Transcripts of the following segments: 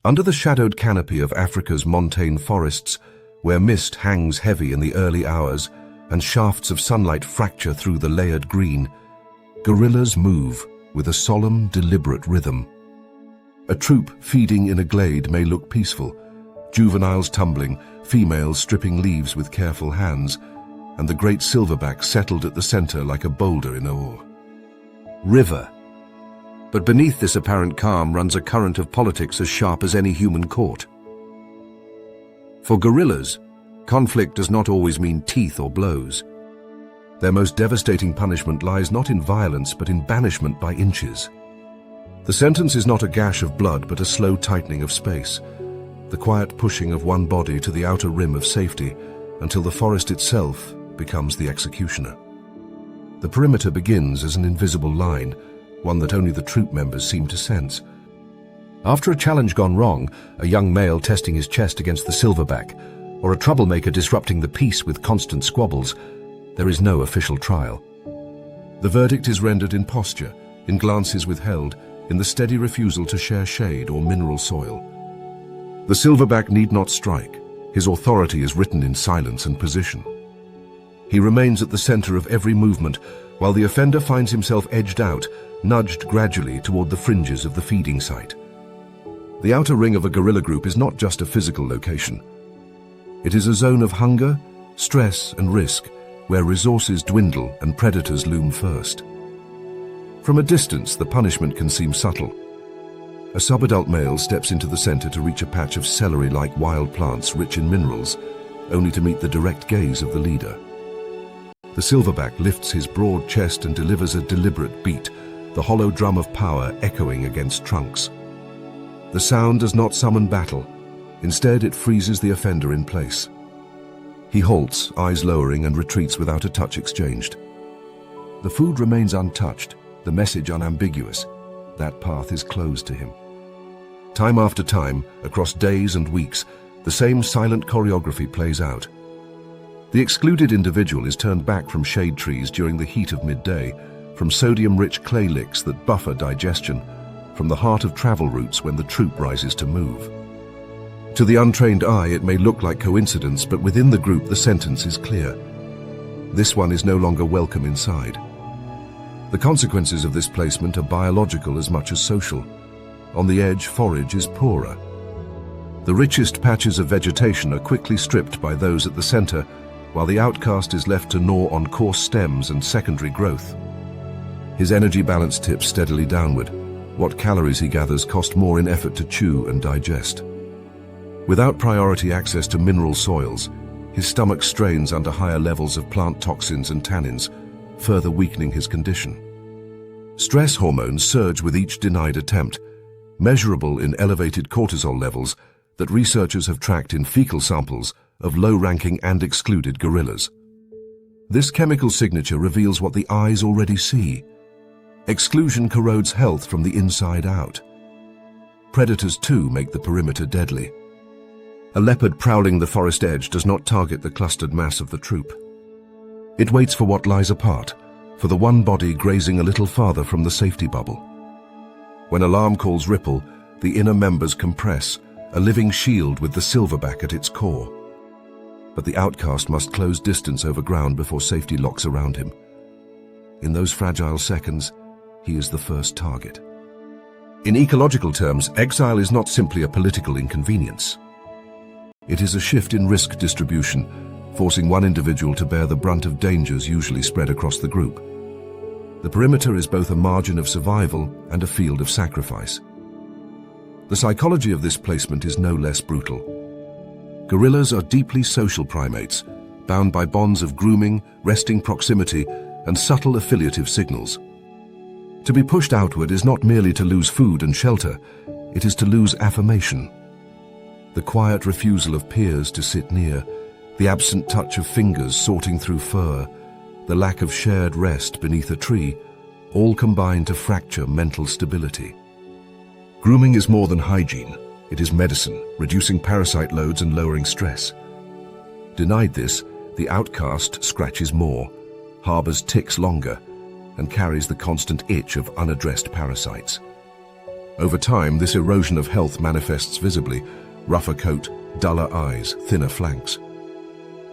Under the shadowed canopy of Africa's montane forests, where mist hangs heavy in the early hours and shafts of sunlight fracture through the layered green, gorillas move with a solemn, deliberate rhythm. A troop feeding in a glade may look peaceful, juveniles tumbling, females stripping leaves with careful hands, and the great silverback settled at the center like a boulder in awe. River. But beneath this apparent calm runs a current of politics as sharp as any human court. For gorillas, conflict does not always mean teeth or blows. Their most devastating punishment lies not in violence but in banishment by inches. The sentence is not a gash of blood but a slow tightening of space, the quiet pushing of one body to the outer rim of safety until the forest itself becomes the executioner. The perimeter begins as an invisible line, one that only the troop members seem to sense. After a challenge gone wrong, a young male testing his chest against the silverback, or a troublemaker disrupting the peace with constant squabbles, there is no official trial. The verdict is rendered in posture, in glances withheld, in the steady refusal to share shade or mineral soil. The silverback need not strike. His authority is written in silence and position. He remains at the center of every movement, while the offender finds himself edged out, nudged gradually toward the fringes of the feeding site. The outer ring of a gorilla group is not just a physical location. It is a zone of hunger, stress, and risk, where resources dwindle and predators loom first. From a distance, the punishment can seem subtle. A subadult male steps into the center to reach a patch of celery-like wild plants rich in minerals, only to meet the direct gaze of the leader. The silverback lifts his broad chest and delivers a deliberate beat, the hollow drum of power echoing against trunks. The sound does not summon battle. Instead, it freezes the offender in place. He halts, eyes lowering, and retreats without a touch exchanged. The food remains untouched, the message unambiguous. That path is closed to him. Time after time, across days and weeks, the same silent choreography plays out. The excluded individual is turned back from shade trees during the heat of midday, from sodium-rich clay licks that buffer digestion, from the heart of travel routes when the troop rises to move. To the untrained eye, it may look like coincidence, but within the group, the sentence is clear. This one is no longer welcome inside. The consequences of this placement are biological as much as social. On the edge, forage is poorer. The richest patches of vegetation are quickly stripped by those at the center, while the outcast is left to gnaw on coarse stems and secondary growth. His energy balance tips steadily downward. What calories he gathers cost more in effort to chew and digest. Without priority access to mineral soils, his stomach strains under higher levels of plant toxins and tannins, further weakening his condition. Stress hormones surge with each denied attempt, measurable in elevated cortisol levels that researchers have tracked in fecal samples of low-ranking and excluded gorillas. This chemical signature reveals what the eyes already see. Exclusion corrodes health from the inside out. Predators too make the perimeter deadly. A leopard prowling the forest edge does not target the clustered mass of the troop. It waits for what lies apart, for the one body grazing a little farther from the safety bubble. When alarm calls ripple, the inner members compress, a living shield with the silverback at its core. But the outcast must close distance over ground before safety locks around him. In those fragile seconds, he is the first target. In ecological terms, exile is not simply a political inconvenience. It is a shift in risk distribution, forcing one individual to bear the brunt of dangers usually spread across the group. The perimeter is both a margin of survival and a field of sacrifice. The psychology of this placement is no less brutal. Gorillas are deeply social primates, bound by bonds of grooming, resting proximity, and subtle affiliative signals. To be pushed outward is not merely to lose food and shelter, it is to lose affirmation. The quiet refusal of peers to sit near, the absent touch of fingers sorting through fur, the lack of shared rest beneath a tree, all combine to fracture mental stability. Grooming is more than hygiene. It is medicine, reducing parasite loads and lowering stress. Denied this, the outcast scratches more, harbors ticks longer, and carries the constant itch of unaddressed parasites. Over time, this erosion of health manifests visibly: rougher coat, duller eyes, thinner flanks.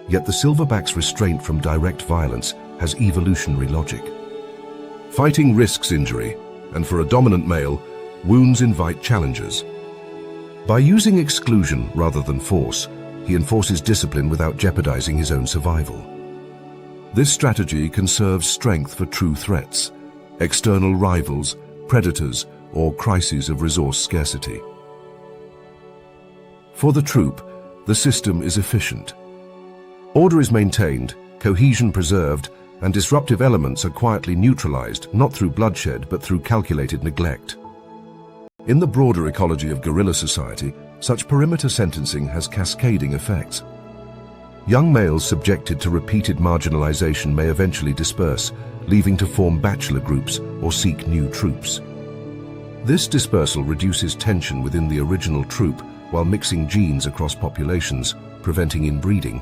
Yet the silverback's restraint from direct violence has evolutionary logic. Fighting risks injury, and for a dominant male, wounds invite challengers. By using exclusion rather than force, he enforces discipline without jeopardizing his own survival. This strategy conserves strength for true threats, external rivals, predators, or crises of resource scarcity. For the troop, the system is efficient. Order is maintained, cohesion preserved, and disruptive elements are quietly neutralized, not through bloodshed, but through calculated neglect. In the broader ecology of guerrilla society, such perimeter sentencing has cascading effects. Young males subjected to repeated marginalization may eventually disperse, leaving to form bachelor groups or seek new troops. This dispersal reduces tension within the original troop while mixing genes across populations, preventing inbreeding.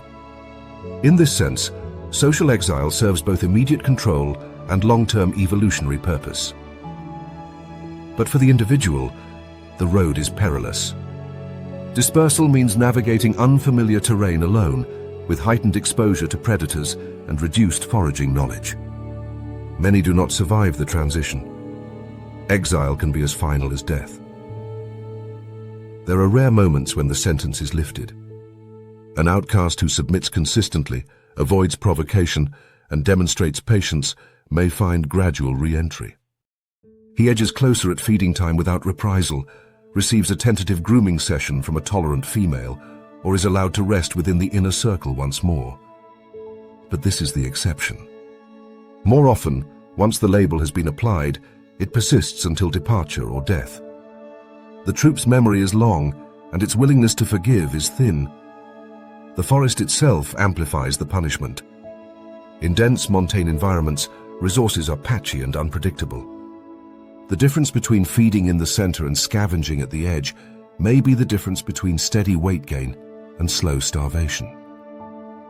In this sense, social exile serves both immediate control and long-term evolutionary purpose. But for the individual, the road is perilous. Dispersal means navigating unfamiliar terrain alone, with heightened exposure to predators and reduced foraging knowledge. Many do not survive the transition. Exile can be as final as death. There are rare moments when the sentence is lifted. An outcast who submits consistently, avoids provocation, and demonstrates patience may find gradual re-entry. He edges closer at feeding time without reprisal, receives a tentative grooming session from a tolerant female, or is allowed to rest within the inner circle once more. But this is the exception. More often, once the label has been applied, it persists until departure or death. The troop's memory is long, and its willingness to forgive is thin. The forest itself amplifies the punishment. In dense montane environments, resources are patchy and unpredictable. The difference between feeding in the center and scavenging at the edge may be the difference between steady weight gain and slow starvation.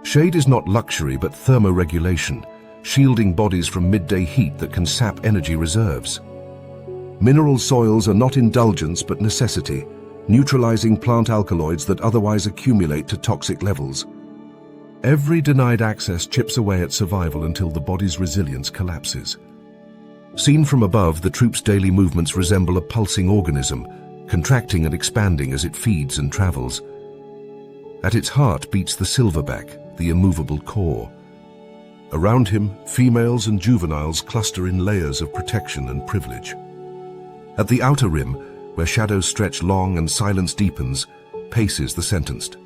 Shade is not luxury but thermoregulation, shielding bodies from midday heat that can sap energy reserves. Mineral soils are not indulgence but necessity, neutralizing plant alkaloids that otherwise accumulate to toxic levels. Every denied access chips away at survival until the body's resilience collapses. Seen from above, the troop's daily movements resemble a pulsing organism, contracting and expanding as it feeds and travels. At its heart beats the silverback, the immovable core. Around him, females and juveniles cluster in layers of protection and privilege. At the outer rim, where shadows stretch long and silence deepens, paces the sentenced.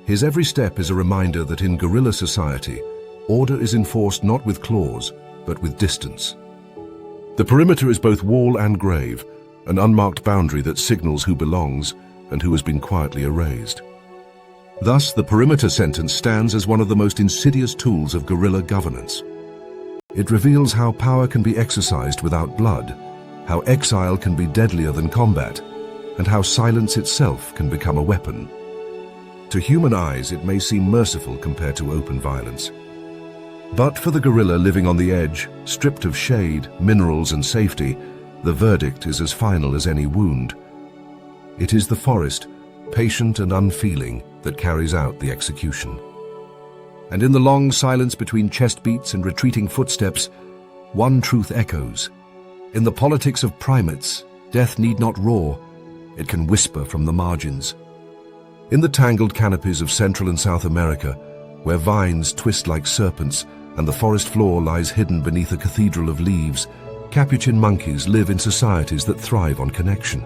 His every step is a reminder that in guerrilla society, order is enforced not with claws, but with distance. The perimeter is both wall and grave, an unmarked boundary that signals who belongs and who has been quietly erased. Thus, the perimeter sentence stands as one of the most insidious tools of guerrilla governance. It reveals how power can be exercised without blood, how exile can be deadlier than combat, and how silence itself can become a weapon. To human eyes, it may seem merciful compared to open violence. But for the guerrilla living on the edge, stripped of shade, minerals, and safety, the verdict is as final as any wound. It is the forest, patient and unfeeling, that carries out the execution. And in the long silence between chest beats and retreating footsteps, one truth echoes. In the politics of primates, death need not roar, it can whisper from the margins. In the tangled canopies of Central and South America, where vines twist like serpents and the forest floor lies hidden beneath a cathedral of leaves, capuchin monkeys live in societies that thrive on connection.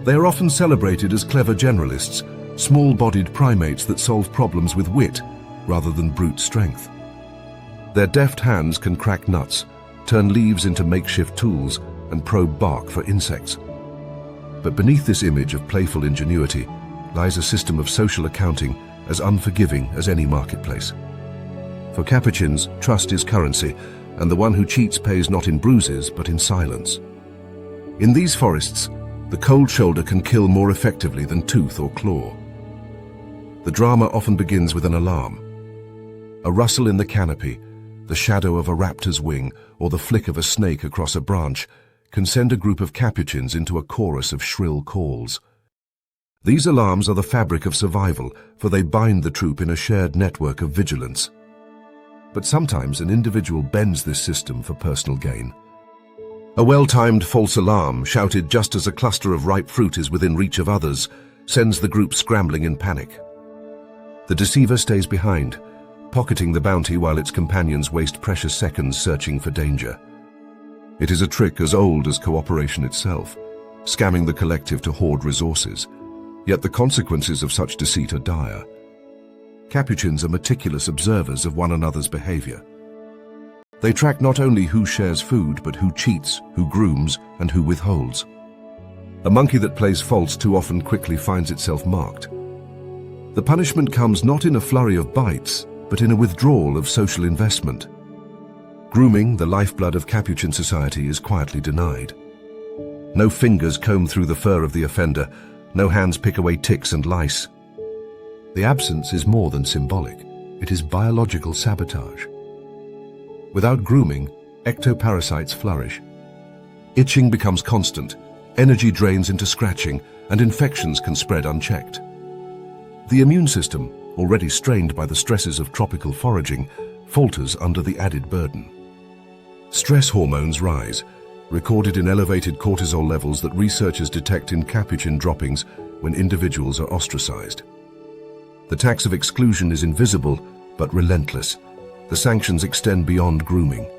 They are often celebrated as clever generalists, small-bodied primates that solve problems with wit rather than brute strength. Their deft hands can crack nuts, turn leaves into makeshift tools, and probe bark for insects. But beneath this image of playful ingenuity lies a system of social accounting as unforgiving as any marketplace. For capuchins, trust is currency, and the one who cheats pays not in bruises but in silence. In these forests, the cold shoulder can kill more effectively than tooth or claw. The drama often begins with an alarm. A rustle in the canopy, the shadow of a raptor's wing, or the flick of a snake across a branch can send a group of capuchins into a chorus of shrill calls. These alarms are the fabric of survival, for they bind the troop in a shared network of vigilance. But sometimes an individual bends this system for personal gain. A well-timed false alarm, shouted just as a cluster of ripe fruit is within reach of others, sends the group scrambling in panic. The deceiver stays behind, pocketing the bounty while its companions waste precious seconds searching for danger. It is a trick as old as cooperation itself, scamming the collective to hoard resources. Yet the consequences of such deceit are dire. Capuchins are meticulous observers of one another's behavior. They track not only who shares food, but who cheats, who grooms, and who withholds. A monkey that plays false too often quickly finds itself marked. The punishment comes not in a flurry of bites, but in a withdrawal of social investment. Grooming, the lifeblood of capuchin society, is quietly denied. No fingers comb through the fur of the offender, no hands pick away ticks and lice. The absence is more than symbolic, it is biological sabotage. Without grooming, ectoparasites flourish. Itching becomes constant, energy drains into scratching, and infections can spread unchecked. The immune system, already strained by the stresses of tropical foraging, falters under the added burden. Stress hormones rise, recorded in elevated cortisol levels that researchers detect in capuchin droppings when individuals are ostracized. The tax of exclusion is invisible but relentless. The sanctions extend beyond grooming.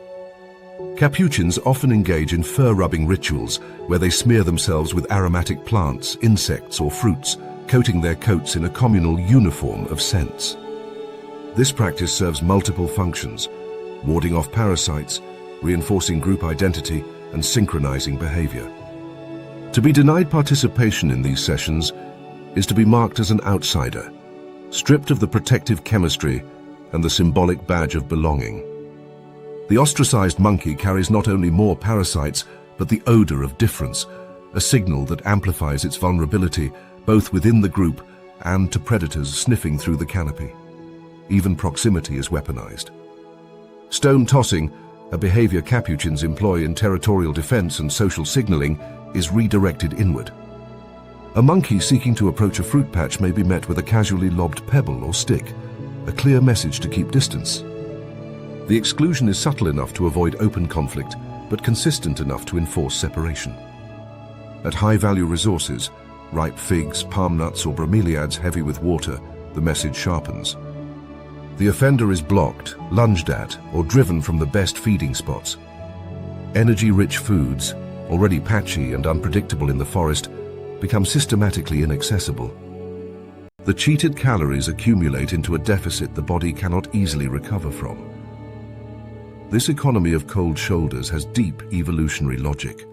Capuchins often engage in fur-rubbing rituals where they smear themselves with aromatic plants, insects, or fruits, coating their coats in a communal uniform of scents. This practice serves multiple functions, warding off parasites, reinforcing group identity, and synchronizing behavior. To be denied participation in these sessions is to be marked as an outsider, stripped of the protective chemistry and the symbolic badge of belonging. The ostracized monkey carries not only more parasites, but the odor of difference, a signal that amplifies its vulnerability both within the group and to predators sniffing through the canopy. Even proximity is weaponized. Stone tossing, a behavior capuchins employ in territorial defense and social signaling, is redirected inward. A monkey seeking to approach a fruit patch may be met with a casually lobbed pebble or stick, a clear message to keep distance. The exclusion is subtle enough to avoid open conflict, but consistent enough to enforce separation. At high-value resources, ripe figs, palm nuts, or bromeliads heavy with water, the message sharpens. The offender is blocked, lunged at, or driven from the best feeding spots. Energy-rich foods, already patchy and unpredictable in the forest, become systematically inaccessible. The cheated calories accumulate into a deficit the body cannot easily recover from. This economy of cold shoulders has deep evolutionary logic.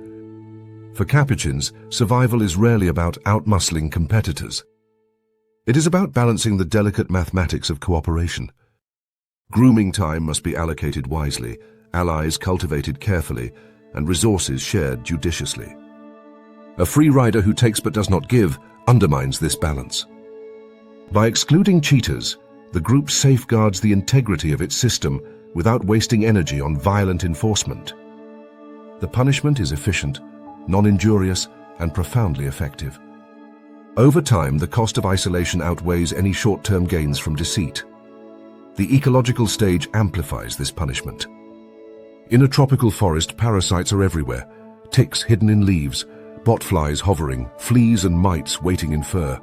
For capuchins, survival is rarely about outmuscling competitors. It is about balancing the delicate mathematics of cooperation. Grooming time must be allocated wisely, allies cultivated carefully, and resources shared judiciously. A free rider who takes but does not give undermines this balance. By excluding cheaters, the group safeguards the integrity of its system without wasting energy on violent enforcement. The punishment is efficient, non-injurious, and profoundly effective. Over time, the cost of isolation outweighs any short-term gains from deceit. The ecological stage amplifies this punishment. In a tropical forest, parasites are everywhere, ticks hidden in leaves, botflies hovering, fleas and mites waiting in fur.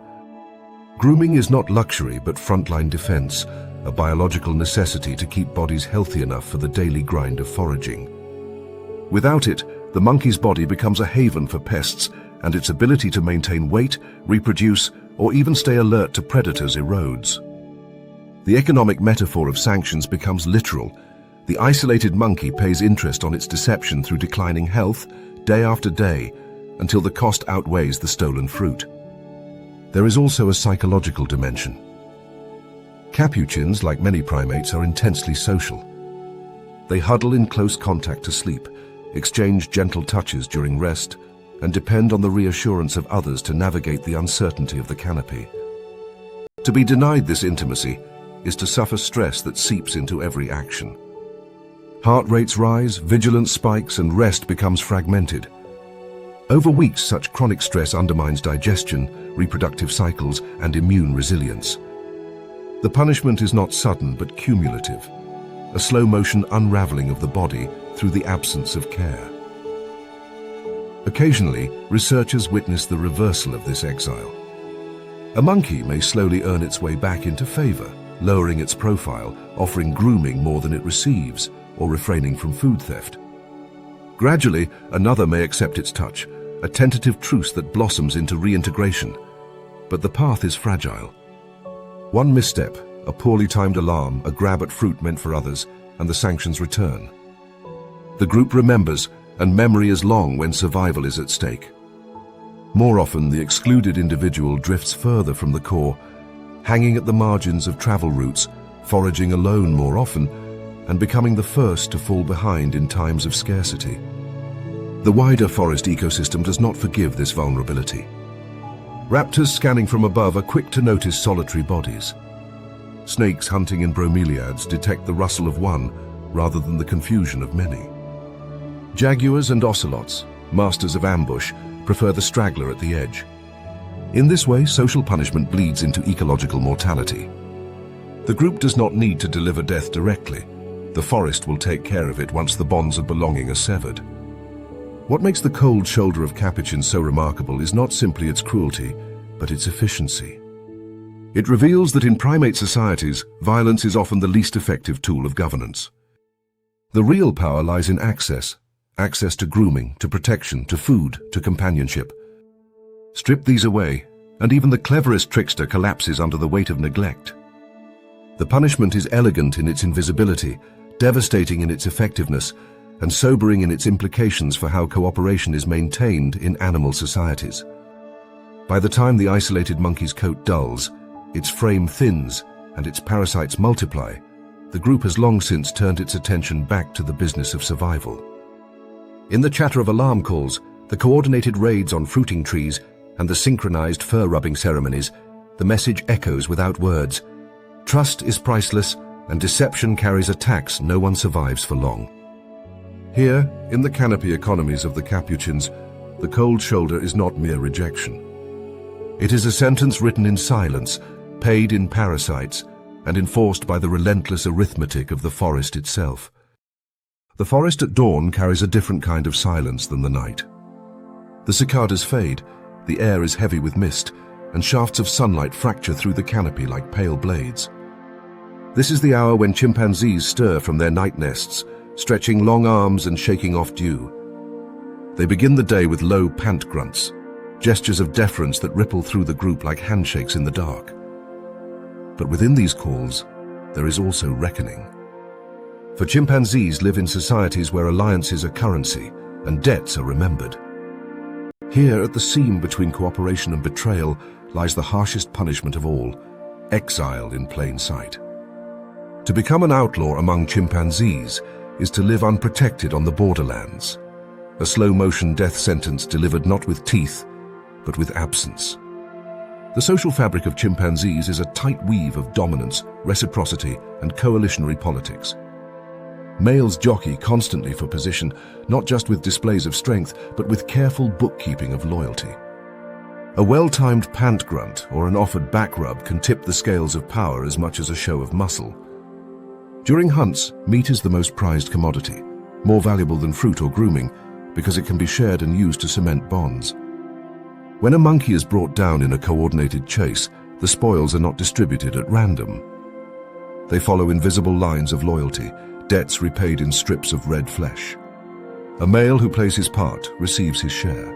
Grooming is not luxury but frontline defense, a biological necessity to keep bodies healthy enough for the daily grind of foraging. Without it, the monkey's body becomes a haven for pests, and its ability to maintain weight, reproduce, or even stay alert to predators erodes. The economic metaphor of sanctions becomes literal. The isolated monkey pays interest on its deception through declining health, day after day, until the cost outweighs the stolen fruit. There is also a psychological dimension. Capuchins, like many primates, are intensely social. They huddle in close contact to sleep, exchange gentle touches during rest, and depend on the reassurance of others to navigate the uncertainty of the canopy. To be denied this intimacy is to suffer stress that seeps into every action. Heart rates rise, vigilance spikes, and rest becomes fragmented. Over weeks, such chronic stress undermines digestion, reproductive cycles, and immune resilience. The punishment is not sudden but cumulative, a slow-motion unraveling of the body through the absence of care. Occasionally, researchers witness the reversal of this exile. A monkey may slowly earn its way back into favor, lowering its profile, offering grooming more than it receives, or refraining from food theft. Gradually, another may accept its touch, a tentative truce that blossoms into reintegration. But the path is fragile. One misstep, a poorly timed alarm, a grab at fruit meant for others, and the sanctions return. The group remembers, and memory is long when survival is at stake. More often, the excluded individual drifts further from the core, hanging at the margins of travel routes, foraging alone more often, and becoming the first to fall behind in times of scarcity. The wider forest ecosystem does not forgive this vulnerability. Raptors scanning from above are quick to notice solitary bodies. Snakes hunting in bromeliads detect the rustle of one rather than the confusion of many. Jaguars and ocelots, masters of ambush, prefer the straggler at the edge. In this way, social punishment bleeds into ecological mortality. The group does not need to deliver death directly. The forest will take care of it once the bonds of belonging are severed. What makes the cold shoulder of capuchin so remarkable is not simply its cruelty, but its efficiency. It reveals that in primate societies, violence is often the least effective tool of governance. The real power lies in access to grooming, to protection, to food, to companionship. Strip these away, and even the cleverest trickster collapses under the weight of neglect. The punishment is elegant in its invisibility, devastating in its effectiveness, and sobering in its implications for how cooperation is maintained in animal societies. By the time the isolated monkey's coat dulls, its frame thins, and its parasites multiply, the group has long since turned its attention back to the business of survival. In the chatter of alarm calls, the coordinated raids on fruiting trees, and the synchronized fur-rubbing ceremonies, the message echoes without words. Trust is priceless, and deception carries a tax no one survives for long. Here, in the canopy economies of the capuchins, the cold shoulder is not mere rejection. It is a sentence written in silence, paid in parasites, and enforced by the relentless arithmetic of the forest itself. The forest at dawn carries a different kind of silence than the night. The cicadas fade, the air is heavy with mist, and shafts of sunlight fracture through the canopy like pale blades. This is the hour when chimpanzees stir from their night nests, stretching long arms and shaking off dew. They begin the day with low pant grunts, gestures of deference that ripple through the group like handshakes in the dark. But within these calls, there is also reckoning. For chimpanzees live in societies where alliances are currency and debts are remembered. Here, at the seam between cooperation and betrayal, lies the harshest punishment of all, exile in plain sight. To become an outlaw among chimpanzees is to live unprotected on the borderlands, a slow-motion death sentence delivered not with teeth, but with absence. The social fabric of chimpanzees is a tight weave of dominance, reciprocity, and coalitionary politics. Males jockey constantly for position, not just with displays of strength, but with careful bookkeeping of loyalty. A well-timed pant grunt or an offered back rub can tip the scales of power as much as a show of muscle. During hunts, meat is the most prized commodity, more valuable than fruit or grooming, because it can be shared and used to cement bonds. When a monkey is brought down in a coordinated chase, the spoils are not distributed at random. They follow invisible lines of loyalty, debts repaid in strips of red flesh. A male who plays his part receives his share.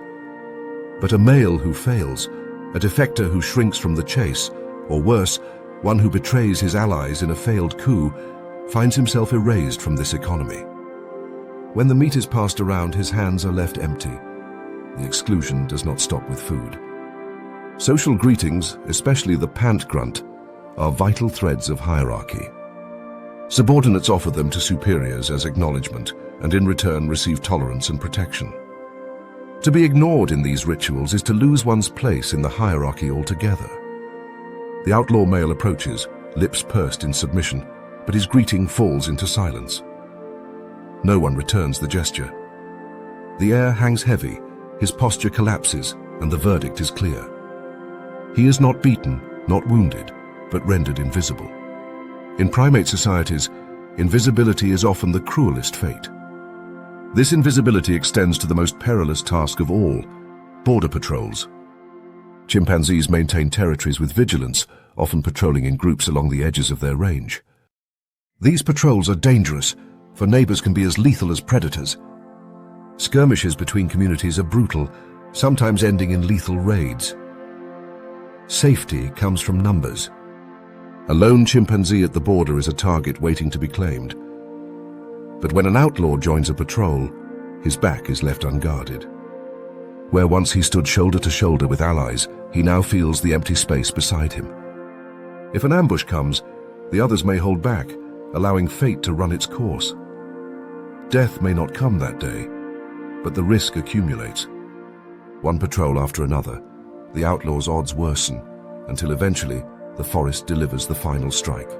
But a male who fails, a defector who shrinks from the chase, or worse, one who betrays his allies in a failed coup, finds himself erased from this economy. When the meat is passed around, his hands are left empty. The exclusion does not stop with food. Social greetings, especially the pant grunt, are vital threads of hierarchy. Subordinates offer them to superiors as acknowledgement, and in return receive tolerance and protection. To be ignored in these rituals is to lose one's place in the hierarchy altogether. The outlaw male approaches, lips pursed in submission, but his greeting falls into silence. No one returns the gesture. The air hangs heavy, his posture collapses and the verdict is clear. He is not beaten, not wounded, but rendered invisible. In primate societies, invisibility is often the cruelest fate. This invisibility extends to the most perilous task of all, border patrols. Chimpanzees maintain territories with vigilance, often patrolling in groups along the edges of their range. These patrols are dangerous, for neighbors can be as lethal as predators. Skirmishes between communities are brutal, sometimes ending in lethal raids. Safety comes from numbers. A lone chimpanzee at the border is a target waiting to be claimed. But when an outlaw joins a patrol, his back is left unguarded. Where once he stood shoulder to shoulder with allies, he now feels the empty space beside him. If an ambush comes, the others may hold back, allowing fate to run its course. Death may not come that day, but the risk accumulates. One patrol after another, the outlaw's odds worsen, until eventually the forest delivers the final strike.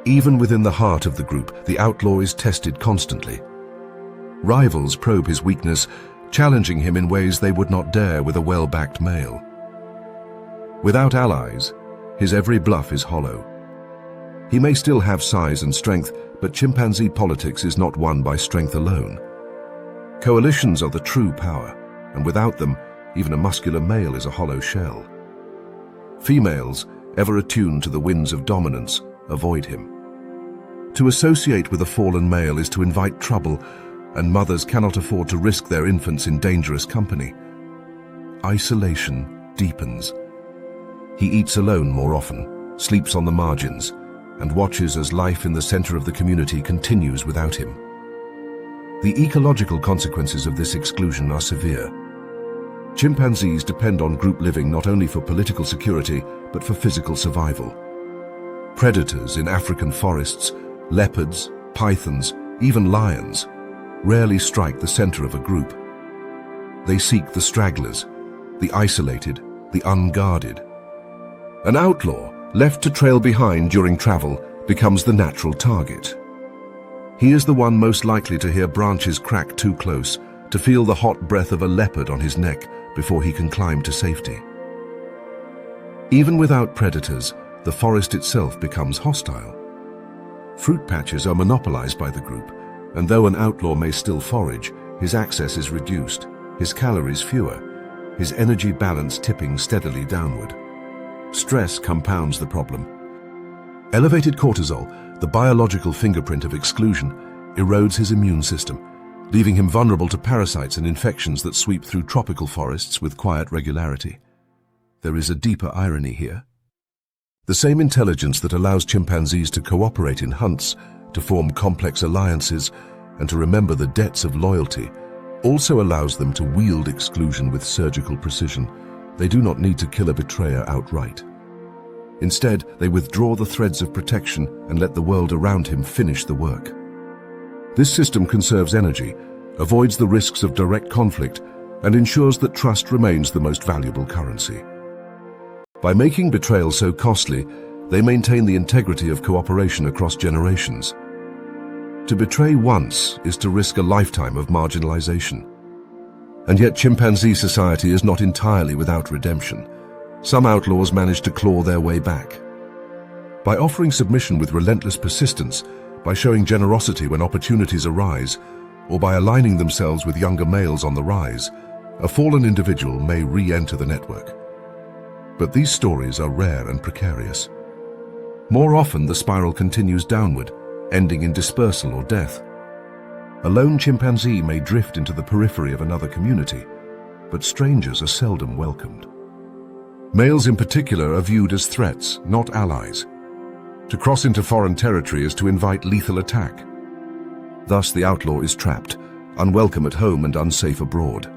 Even within the heart of the group, the outlaw is tested constantly. Rivals probe his weakness, challenging him in ways they would not dare with a well-backed male. Without allies, his every bluff is hollow. He may still have size and strength, but chimpanzee politics is not won by strength alone. Coalitions are the true power, and without them, even a muscular male is a hollow shell. Females, ever attuned to the winds of dominance, avoid him. To associate with a fallen male is to invite trouble, and mothers cannot afford to risk their infants in dangerous company. Isolation deepens. He eats alone more often, sleeps on the margins, and watches as life in the center of the community continues without him. The ecological consequences of this exclusion are severe. Chimpanzees depend on group living not only for political security, but for physical survival. Predators in African forests, leopards, pythons, even lions, rarely strike the center of a group. They seek the stragglers, the isolated, the unguarded. An outlaw, left to trail behind during travel, becomes the natural target. He is the one most likely to hear branches crack too close, to feel the hot breath of a leopard on his neck before he can climb to safety. Even without predators, the forest itself becomes hostile. Fruit patches are monopolized by the group, and though an outlaw may still forage, his access is reduced, his calories fewer, his energy balance tipping steadily downward. Stress compounds the problem. Elevated cortisol, the biological fingerprint of exclusion, erodes his immune system, leaving him vulnerable to parasites and infections that sweep through tropical forests with quiet regularity. There is a deeper irony here. The same intelligence that allows chimpanzees to cooperate in hunts, to form complex alliances, and to remember the debts of loyalty, also allows them to wield exclusion with surgical precision. They do not need to kill a betrayer outright. Instead, they withdraw the threads of protection and let the world around him finish the work. This system conserves energy, avoids the risks of direct conflict, and ensures that trust remains the most valuable currency. By making betrayal so costly, they maintain the integrity of cooperation across generations. To betray once is to risk a lifetime of marginalization. And yet chimpanzee society is not entirely without redemption. Some outlaws manage to claw their way back. By offering submission with relentless persistence, by showing generosity when opportunities arise, or by aligning themselves with younger males on the rise, a fallen individual may re-enter the network. But these stories are rare and precarious. More often, the spiral continues downward, ending in dispersal or death. A lone chimpanzee may drift into the periphery of another community, but strangers are seldom welcomed. Males in particular are viewed as threats, not allies. To cross into foreign territory is to invite lethal attack. Thus, the outlaw is trapped, unwelcome at home and unsafe abroad.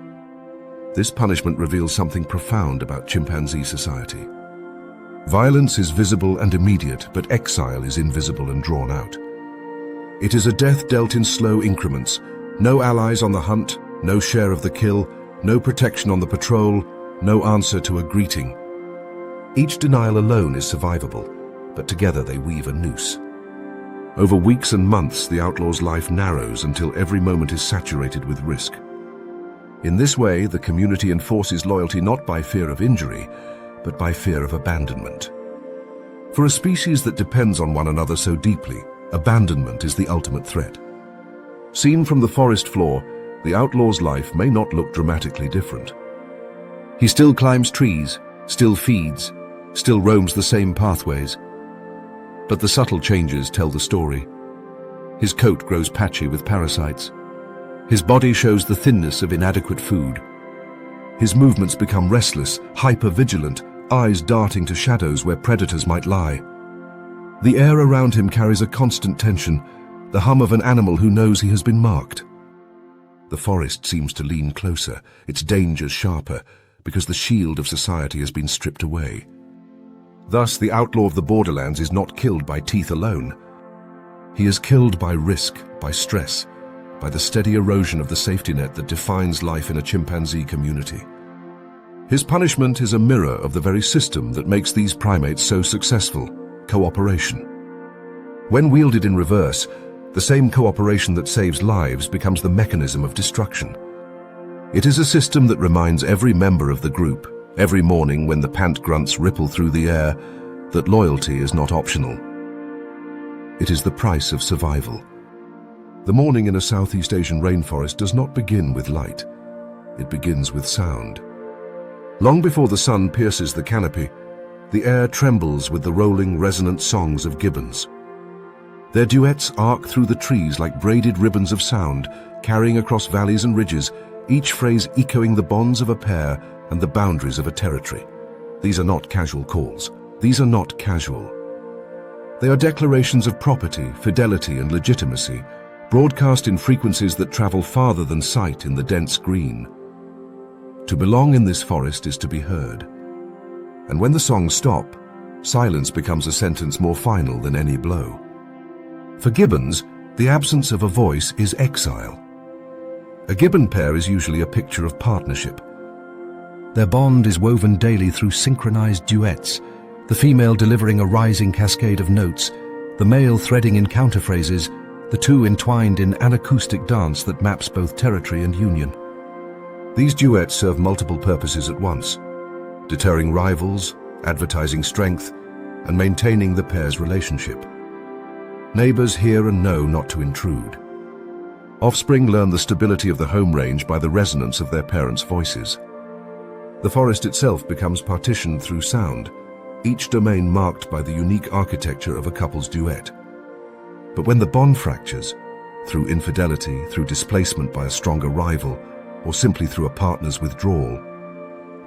This punishment reveals something profound about chimpanzee society. Violence is visible and immediate, but exile is invisible and drawn out. It is a death dealt in slow increments. No allies on the hunt, no share of the kill, no protection on the patrol, no answer to a greeting. Each denial alone is survivable, but together they weave a noose. Over weeks and months, the outlaw's life narrows until every moment is saturated with risk. In this way, the community enforces loyalty not by fear of injury, but by fear of abandonment. For a species that depends on one another so deeply, abandonment is the ultimate threat. Seen from the forest floor, the outlaw's life may not look dramatically different. He still climbs trees, still feeds, still roams the same pathways. But the subtle changes tell the story. His coat grows patchy with parasites. His body shows the thinness of inadequate food. His movements become restless, hyper-vigilant, eyes darting to shadows where predators might lie. The air around him carries a constant tension, the hum of an animal who knows he has been marked. The forest seems to lean closer, its dangers sharper, because the shield of society has been stripped away. Thus, the outlaw of the borderlands is not killed by teeth alone. He is killed by risk, by stress, by the steady erosion of the safety net that defines life in a chimpanzee community. His punishment is a mirror of the very system that makes these primates so successful: cooperation. When wielded in reverse, the same cooperation that saves lives becomes the mechanism of destruction. It is a system that reminds every member of the group, every morning when the pant grunts ripple through the air, that loyalty is not optional. It is the price of survival. The morning in a Southeast Asian rainforest does not begin with light. It begins with sound. Long before the sun pierces the canopy, the air trembles with the rolling, resonant songs of gibbons. Their duets arc through the trees like braided ribbons of sound, carrying across valleys and ridges, each phrase echoing the bonds of a pair and the boundaries of a territory. These are not casual calls. These are not casual. They are declarations of property, fidelity, and legitimacy, broadcast in frequencies that travel farther than sight in the dense green. To belong in this forest is to be heard. And when the songs stop, silence becomes a sentence more final than any blow. For gibbons, the absence of a voice is exile. A gibbon pair is usually a picture of partnership. Their bond is woven daily through synchronized duets, the female delivering a rising cascade of notes, the male threading in counterphrases, the two entwined in an acoustic dance that maps both territory and union. These duets serve multiple purposes at once: deterring rivals, advertising strength, and maintaining the pair's relationship. Neighbors hear and know not to intrude. Offspring learn the stability of the home range by the resonance of their parents' voices. The forest itself becomes partitioned through sound, each domain marked by the unique architecture of a couple's duet. But when the bond fractures, through infidelity, through displacement by a stronger rival, or simply through a partner's withdrawal,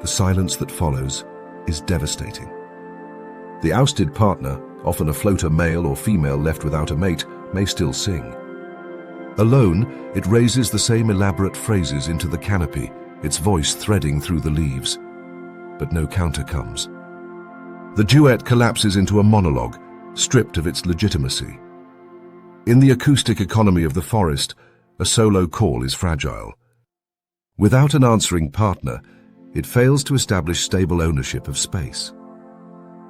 the silence that follows is devastating. The ousted partner, often a floater male or female left without a mate, may still sing. Alone, it raises the same elaborate phrases into the canopy, its voice threading through the leaves. But no counter comes. The duet collapses into a monologue, stripped of its legitimacy. In the acoustic economy of the forest, a solo call is fragile. Without an answering partner, it fails to establish stable ownership of space.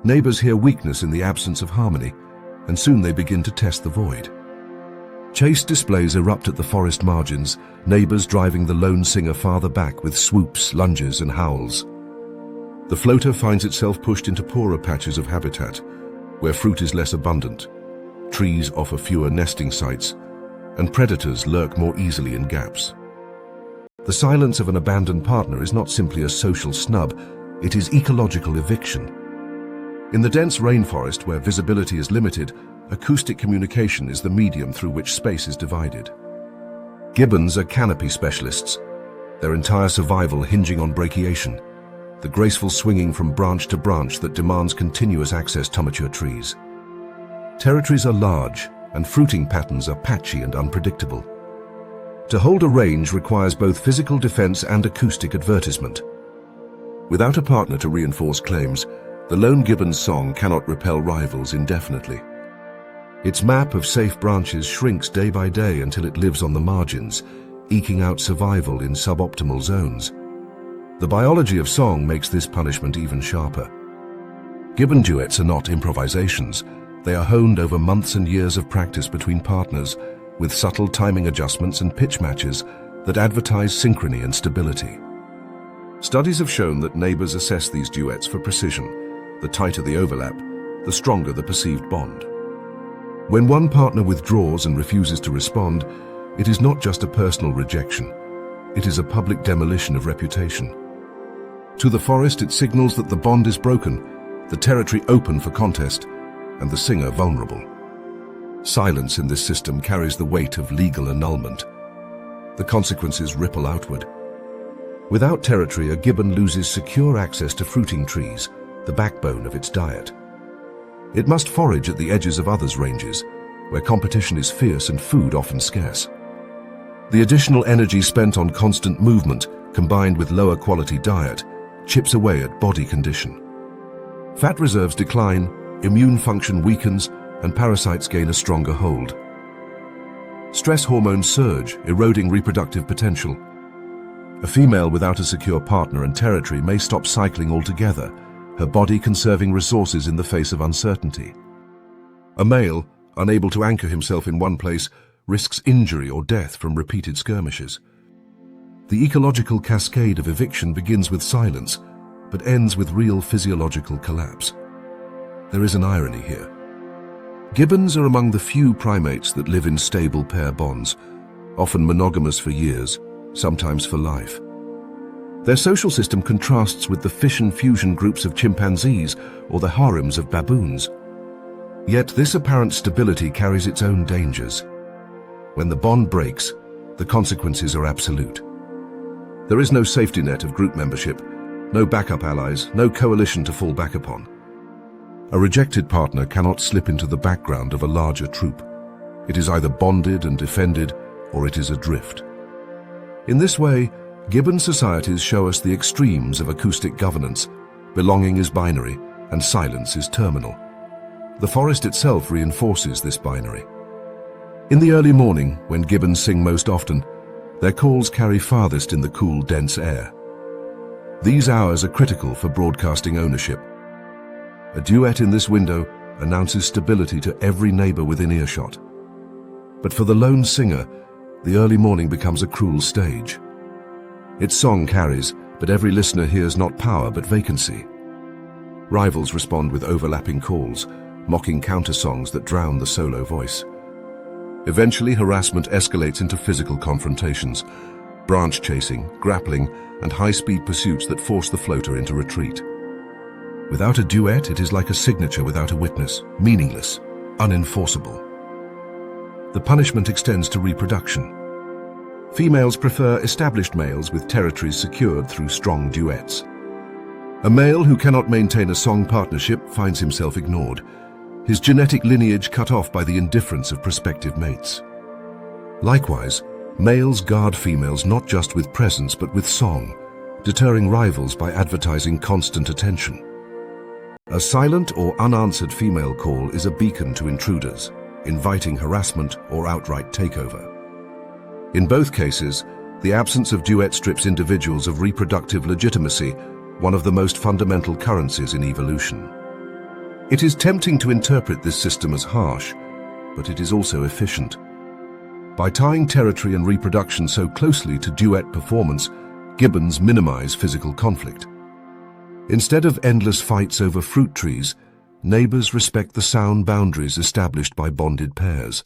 Neighbors hear weakness in the absence of harmony, and soon they begin to test the void. Chase displays erupt at the forest margins, neighbors driving the lone singer farther back with swoops, lunges, and howls. The floater finds itself pushed into poorer patches of habitat, where fruit is less abundant, trees offer fewer nesting sites, and predators lurk more easily in gaps. The silence of an abandoned partner is not simply a social snub, it is ecological eviction. In the dense rainforest where visibility is limited, acoustic communication is the medium through which space is divided. Gibbons are canopy specialists, their entire survival hinging on brachiation, the graceful swinging from branch to branch that demands continuous access to mature trees. Territories are large, and fruiting patterns are patchy and unpredictable. To hold a range requires both physical defense and acoustic advertisement. Without a partner to reinforce claims, the lone gibbon's song cannot repel rivals indefinitely. Its map of safe branches shrinks day by day until it lives on the margins, eking out survival in suboptimal zones. The biology of song makes this punishment even sharper. Gibbon duets are not improvisations. They are honed over months and years of practice between partners, with subtle timing adjustments and pitch matches. that advertise synchrony and stability. Studies have shown that neighbors assess these duets for precision. The tighter the overlap, the stronger the perceived bond. When one partner withdraws and refuses to respond, it is not just a personal rejection. It is a public demolition of reputation. To the forest, it signals that the bond is broken, the territory open for contest, and the singer vulnerable. Silence in this system carries the weight of legal annulment. The consequences ripple outward. Without territory, a gibbon loses secure access to fruiting trees, the backbone of its diet. It must forage at the edges of others' ranges, where competition is fierce and food often scarce. The additional energy spent on constant movement, combined with lower quality diet, chips away at body condition. Fat reserves decline, immune function weakens, and parasites gain a stronger hold. Stress hormones surge, eroding reproductive potential. A female without a secure partner and territory may stop cycling altogether, her body conserving resources in the face of uncertainty. A male, unable to anchor himself in one place, risks injury or death from repeated skirmishes. The ecological cascade of eviction begins with silence, but ends with real physiological collapse. There is an irony here. Gibbons are among the few primates that live in stable pair bonds, often monogamous for years, sometimes for life. Their social system contrasts with the fission-fusion groups of chimpanzees or the harems of baboons. Yet this apparent stability carries its own dangers. When the bond breaks, the consequences are absolute. There is no safety net of group membership, no backup allies, no coalition to fall back upon. A rejected partner cannot slip into the background of a larger troop. It is either bonded and defended, or it is adrift. In this way, gibbon societies show us the extremes of acoustic governance. Belonging is binary, and silence is terminal. The forest itself reinforces this binary. In the early morning, when gibbons sing most often, their calls carry farthest in the cool, dense air. These hours are critical for broadcasting ownership. A duet in this window announces stability to every neighbor within earshot. But for the lone singer, the early morning becomes a cruel stage. Its song carries, but every listener hears not power but vacancy. Rivals respond with overlapping calls, mocking counter-songs that drown the solo voice. Eventually, harassment escalates into physical confrontations, branch chasing, grappling, and high-speed pursuits that force the floater into retreat. Without a duet, it is like a signature without a witness, meaningless, unenforceable. The punishment extends to reproduction. Females prefer established males with territories secured through strong duets. A male who cannot maintain a song partnership finds himself ignored, his genetic lineage cut off by the indifference of prospective mates. Likewise, males guard females not just with presence but with song, deterring rivals by advertising constant attention. A silent or unanswered female call is a beacon to intruders, inviting harassment or outright takeover. In both cases, the absence of duet strips individuals of reproductive legitimacy, one of the most fundamental currencies in evolution. It is tempting to interpret this system as harsh, but it is also efficient. By tying territory and reproduction so closely to duet performance, gibbons minimize physical conflict. Instead of endless fights over fruit trees, neighbors respect the sound boundaries established by bonded pairs.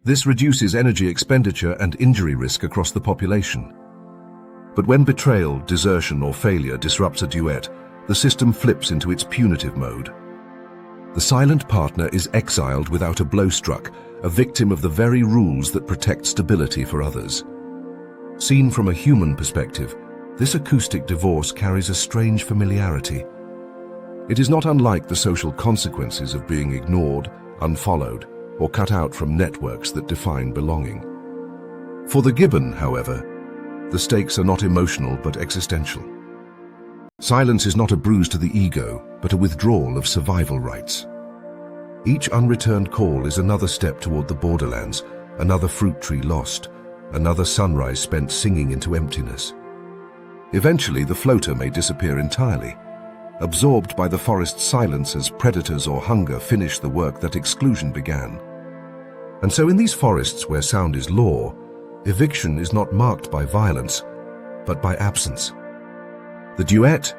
This reduces energy expenditure and injury risk across the population. But when betrayal, desertion, or failure disrupts a duet, the system flips into its punitive mode. The silent partner is exiled without a blow struck, a victim of the very rules that protect stability for others. Seen from a human perspective, this acoustic divorce carries a strange familiarity. It is not unlike the social consequences of being ignored, unfollowed, or cut out from networks that define belonging. For the gibbon, however, the stakes are not emotional but existential. Silence is not a bruise to the ego, but a withdrawal of survival rights. Each unreturned call is another step toward the borderlands, another fruit tree lost, another sunrise spent singing into emptiness. Eventually, the floater may disappear entirely, absorbed by the forest's silence as predators or hunger finish the work that exclusion began. And so in these forests where sound is law, eviction is not marked by violence, but by absence. The duet,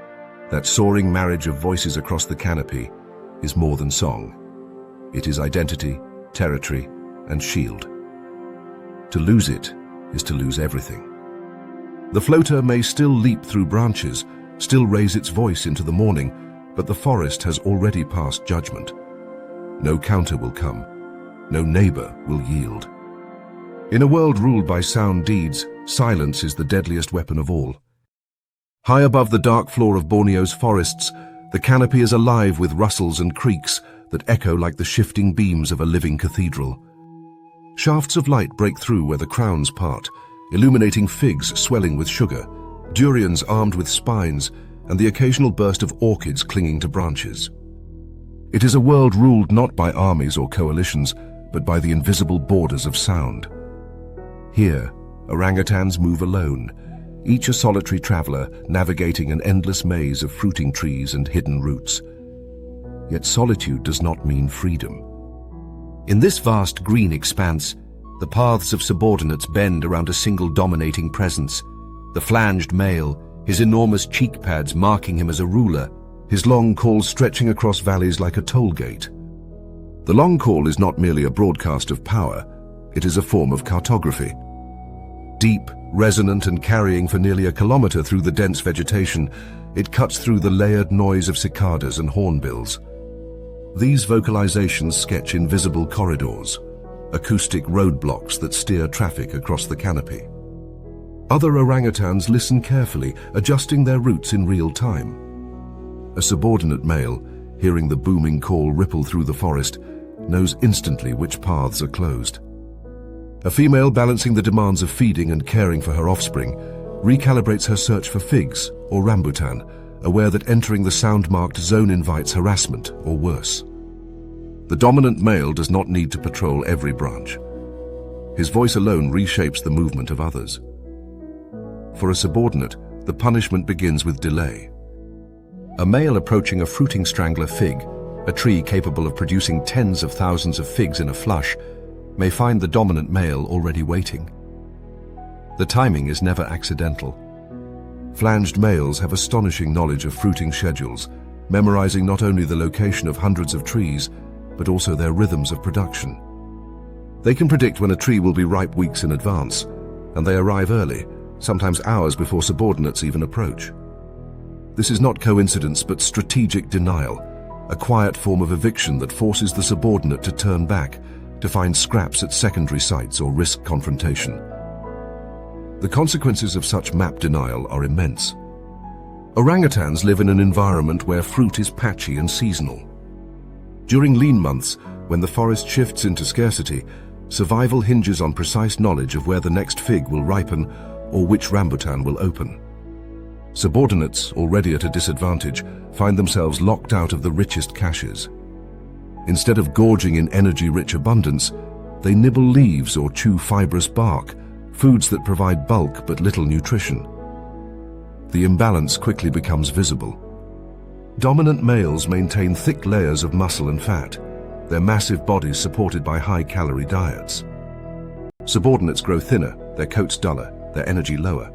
that soaring marriage of voices across the canopy, is more than song. It is identity, territory, and shield. To lose it is to lose everything. The floater may still leap through branches, still raise its voice into the morning, but the forest has already passed judgment. No counter will come. No neighbor will yield. In a world ruled by sound deeds, silence is the deadliest weapon of all. High above the dark floor of Borneo's forests, the canopy is alive with rustles and creaks that echo like the shifting beams of a living cathedral. Shafts of light break through where the crowns part, illuminating figs swelling with sugar, durians armed with spines, and the occasional burst of orchids clinging to branches. It is a world ruled not by armies or coalitions, but by the invisible borders of sound. Here, orangutans move alone, each a solitary traveler navigating an endless maze of fruiting trees and hidden roots. Yet solitude does not mean freedom. In this vast green expanse, the paths of subordinates bend around a single dominating presence. The flanged male, his enormous cheek pads marking him as a ruler, his long call stretching across valleys like a toll gate. The long call is not merely a broadcast of power, it is a form of cartography. Deep, resonant and carrying for nearly a kilometer through the dense vegetation, it cuts through the layered noise of cicadas and hornbills. These vocalizations sketch invisible corridors, acoustic roadblocks that steer traffic across the canopy. Other orangutans listen carefully, adjusting their routes in real time. A subordinate male, hearing the booming call ripple through the forest, knows instantly which paths are closed. A female balancing the demands of feeding and caring for her offspring recalibrates her search for figs or rambutan, aware that entering the sound-marked zone invites harassment or worse. The dominant male does not need to patrol every branch. His voice alone reshapes the movement of others. For a subordinate, the punishment begins with delay. A male approaching a fruiting strangler fig, a tree capable of producing tens of thousands of figs in a flush, may find the dominant male already waiting. The timing is never accidental. Flanged males have astonishing knowledge of fruiting schedules, memorizing not only the location of hundreds of trees, but also their rhythms of production. They can predict when a tree will be ripe weeks in advance, and they arrive early, sometimes hours before subordinates even approach. This is not coincidence but strategic denial, a quiet form of eviction that forces the subordinate to turn back, to find scraps at secondary sites or risk confrontation. The consequences of such map denial are immense. Orangutans live in an environment where fruit is patchy and seasonal. During lean months, when the forest shifts into scarcity, survival hinges on precise knowledge of where the next fig will ripen or which rambutan will open. Subordinates, already at a disadvantage, find themselves locked out of the richest caches. Instead of gorging in energy-rich abundance, they nibble leaves or chew fibrous bark, foods that provide bulk but little nutrition. The imbalance quickly becomes visible. Dominant males maintain thick layers of muscle and fat, their massive bodies supported by high-calorie diets. Subordinates grow thinner, their coats duller, their energy lower.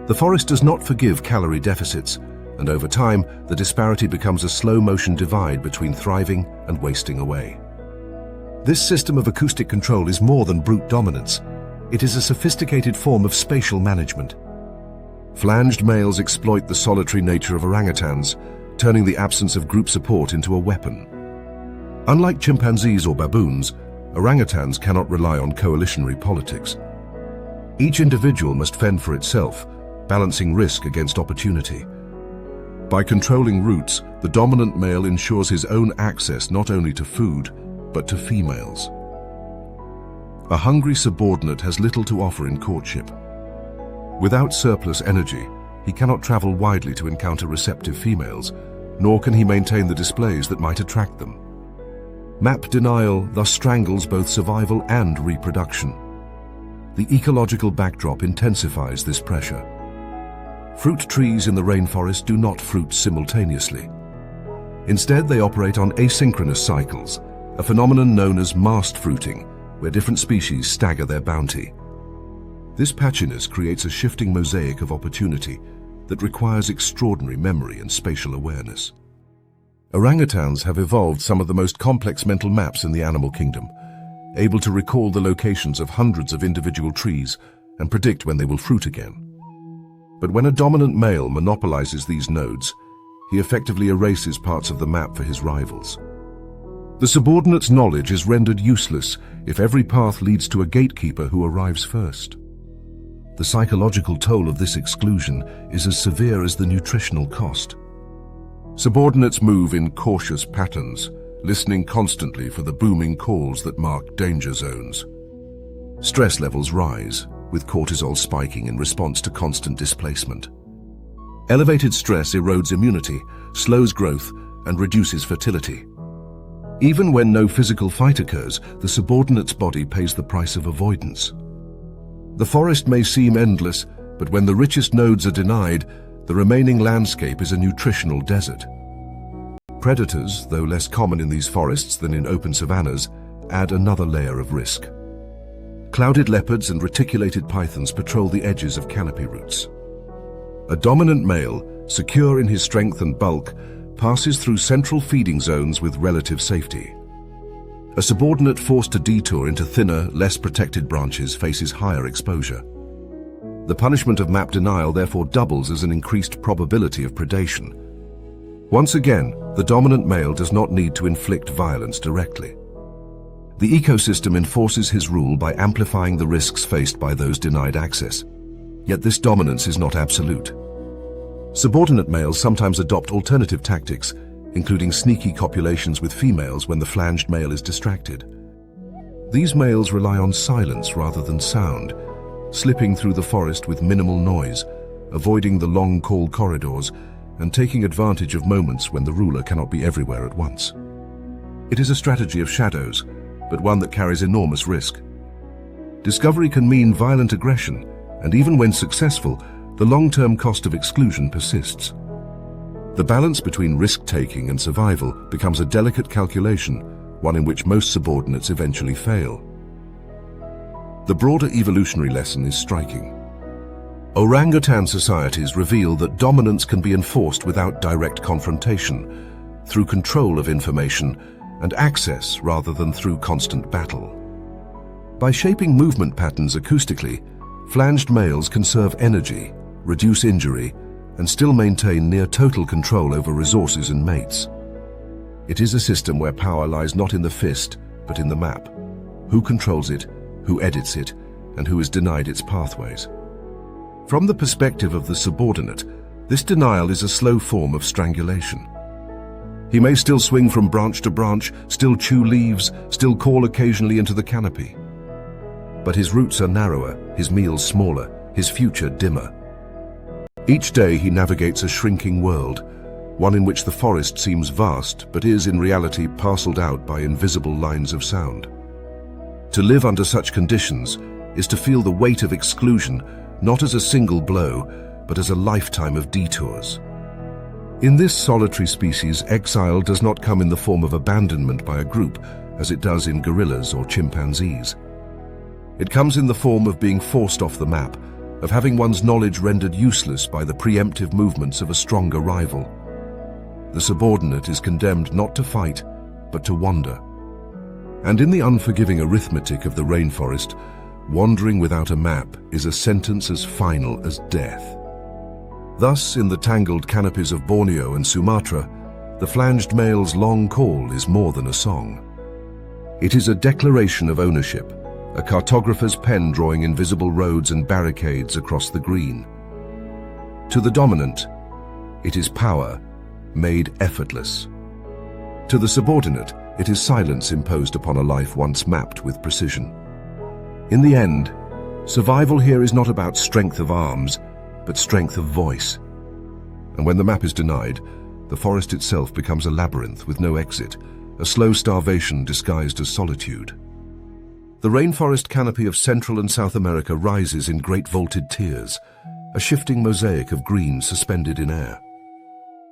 The forest does not forgive calorie deficits, and over time, the disparity becomes a slow-motion divide between thriving and wasting away. This system of acoustic control is more than brute dominance. It is a sophisticated form of spatial management. Flanged males exploit the solitary nature of orangutans, turning the absence of group support into a weapon. Unlike chimpanzees or baboons, orangutans cannot rely on coalitionary politics. Each individual must fend for itself, balancing risk against opportunity. By controlling routes, the dominant male ensures his own access not only to food, but to females. A hungry subordinate has little to offer in courtship. Without surplus energy, he cannot travel widely to encounter receptive females, nor can he maintain the displays that might attract them. Map denial thus strangles both survival and reproduction. The ecological backdrop intensifies this pressure. Fruit trees in the rainforest do not fruit simultaneously. Instead, they operate on asynchronous cycles, a phenomenon known as massed fruiting, where different species stagger their bounty. This patchiness creates a shifting mosaic of opportunity that requires extraordinary memory and spatial awareness. Orangutans have evolved some of the most complex mental maps in the animal kingdom, able to recall the locations of hundreds of individual trees and predict when they will fruit again. But when a dominant male monopolizes these nodes, he effectively erases parts of the map for his rivals. The subordinate's knowledge is rendered useless if every path leads to a gatekeeper who arrives first. The psychological toll of this exclusion is as severe as the nutritional cost. Subordinates move in cautious patterns, listening constantly for the booming calls that mark danger zones. Stress levels rise, with cortisol spiking in response to constant displacement. Elevated stress erodes immunity, slows growth, and reduces fertility. Even when no physical fight occurs, the subordinate's body pays the price of avoidance. The forest may seem endless, but when the richest nodes are denied, the remaining landscape is a nutritional desert. Predators, though less common in these forests than in open savannas, add another layer of risk. Clouded leopards and reticulated pythons patrol the edges of canopy roots. A dominant male, secure in his strength and bulk, passes through central feeding zones with relative safety. A subordinate forced to detour into thinner, less protected branches faces higher exposure. The punishment of map denial therefore doubles as an increased probability of predation. Once again, the dominant male does not need to inflict violence directly. The ecosystem enforces his rule by amplifying the risks faced by those denied access. Yet this dominance is not absolute. Subordinate males sometimes adopt alternative tactics, including sneaky copulations with females when the flanged male is distracted. These males rely on silence rather than sound, slipping through the forest with minimal noise, avoiding the long call corridors, and taking advantage of moments when the ruler cannot be everywhere at once. It is a strategy of shadows, but one that carries enormous risk. Discovery can mean violent aggression, and even when successful, the long-term cost of exclusion persists. The balance between risk-taking and survival becomes a delicate calculation, one in which most subordinates eventually fail. The broader evolutionary lesson is striking. Orangutan societies reveal that dominance can be enforced without direct confrontation, through control of information and access rather than through constant battle. By shaping movement patterns acoustically, flanged males conserve energy, reduce injury, and still maintain near-total control over resources and mates. It is a system where power lies not in the fist, but in the map. Who controls it, who edits it, and who is denied its pathways. From the perspective of the subordinate, this denial is a slow form of strangulation. He may still swing from branch to branch, still chew leaves, still call occasionally into the canopy. But his roots are narrower, his meals smaller, his future dimmer. Each day he navigates a shrinking world, one in which the forest seems vast but is in reality parceled out by invisible lines of sound. To live under such conditions is to feel the weight of exclusion not as a single blow, but as a lifetime of detours. In this solitary species, exile does not come in the form of abandonment by a group, as it does in gorillas or chimpanzees. It comes in the form of being forced off the map, of having one's knowledge rendered useless by the preemptive movements of a stronger rival. The subordinate is condemned not to fight, but to wander. And in the unforgiving arithmetic of the rainforest, wandering without a map is a sentence as final as death. Thus, in the tangled canopies of Borneo and Sumatra, the flanged male's long call is more than a song. It is a declaration of ownership, a cartographer's pen drawing invisible roads and barricades across the green. To the dominant, it is power, made effortless. To the subordinate, it is silence imposed upon a life once mapped with precision. In the end, survival here is not about strength of arms, but strength of voice. And when the map is denied, the forest itself becomes a labyrinth with no exit, a slow starvation disguised as solitude. The rainforest canopy of Central and South America rises in great vaulted tiers, a shifting mosaic of green suspended in air.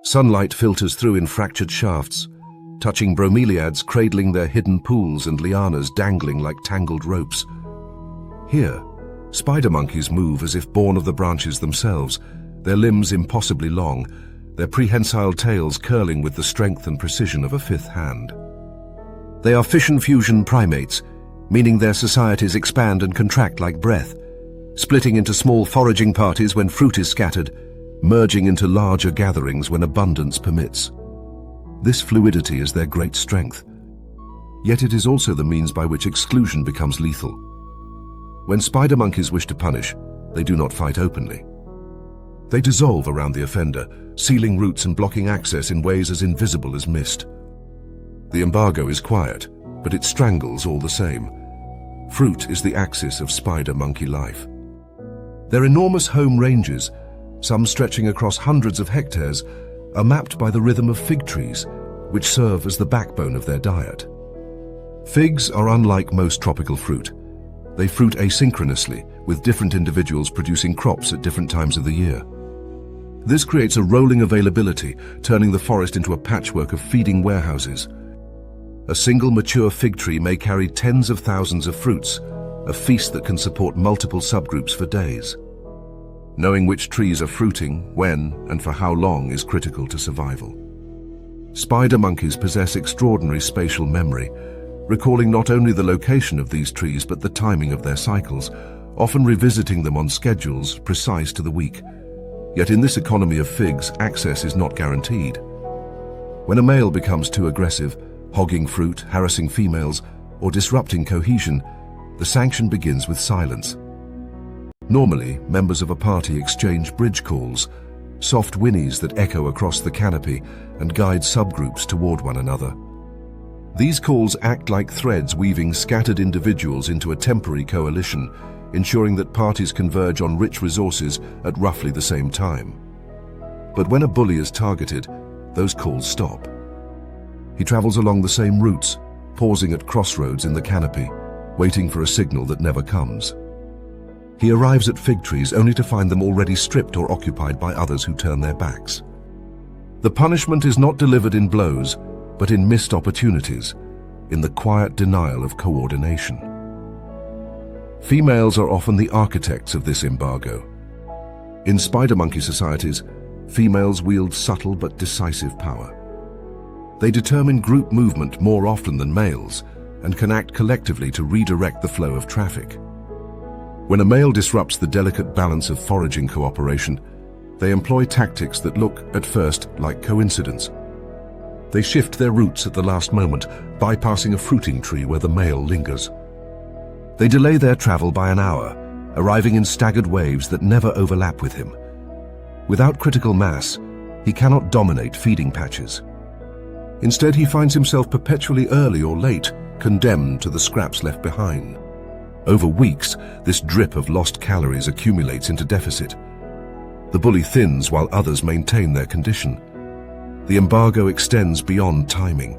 Sunlight filters through in fractured shafts, touching bromeliads cradling their hidden pools and lianas dangling like tangled ropes. Here, Spider monkeys move as if born of the branches themselves, their limbs impossibly long, their prehensile tails curling with the strength and precision of a fifth hand. They are fission-fusion primates, meaning their societies expand and contract like breath, splitting into small foraging parties when fruit is scattered, merging into larger gatherings when abundance permits. This fluidity is their great strength. Yet it is also the means by which exclusion becomes lethal. When spider monkeys wish to punish, they do not fight openly. They dissolve around the offender, sealing routes and blocking access in ways as invisible as mist. The embargo is quiet, but it strangles all the same. Fruit is the axis of spider monkey life. Their enormous home ranges, some stretching across hundreds of hectares, are mapped by the rhythm of fig trees, which serve as the backbone of their diet. Figs are unlike most tropical fruit. They fruit asynchronously, with different individuals producing crops at different times of the year. This creates a rolling availability, turning the forest into a patchwork of feeding warehouses. A single mature fig tree may carry tens of thousands of fruits, a feast that can support multiple subgroups for days. Knowing which trees are fruiting, when, and for how long is critical to survival. Spider monkeys possess extraordinary spatial memory, recalling not only the location of these trees but the timing of their cycles, often revisiting them on schedules precise to the week. Yet in this economy of figs, access is not guaranteed. When a male becomes too aggressive, hogging fruit, harassing females, or disrupting cohesion, the sanction begins with silence. Normally, members of a party exchange bridge calls, soft whinnies that echo across the canopy and guide subgroups toward one another. These calls act like threads weaving scattered individuals into a temporary coalition, ensuring that parties converge on rich resources at roughly the same time. But when a bully is targeted, those calls stop. He travels along the same routes, pausing at crossroads in the canopy, waiting for a signal that never comes. He arrives at fig trees only to find them already stripped or occupied by others who turn their backs. The punishment is not delivered in blows, but in missed opportunities, in the quiet denial of coordination. Females are often the architects of this embargo. In spider monkey societies, females wield subtle but decisive power. They determine group movement more often than males and can act collectively to redirect the flow of traffic. When a male disrupts the delicate balance of foraging cooperation, they employ tactics that look, at first, like coincidence. They shift their routes at the last moment, bypassing a fruiting tree where the male lingers. They delay their travel by an hour, arriving in staggered waves that never overlap with him. Without critical mass, he cannot dominate feeding patches. Instead, he finds himself perpetually early or late, condemned to the scraps left behind. Over weeks, this drip of lost calories accumulates into deficit. The bully thins while others maintain their condition. The embargo extends beyond timing.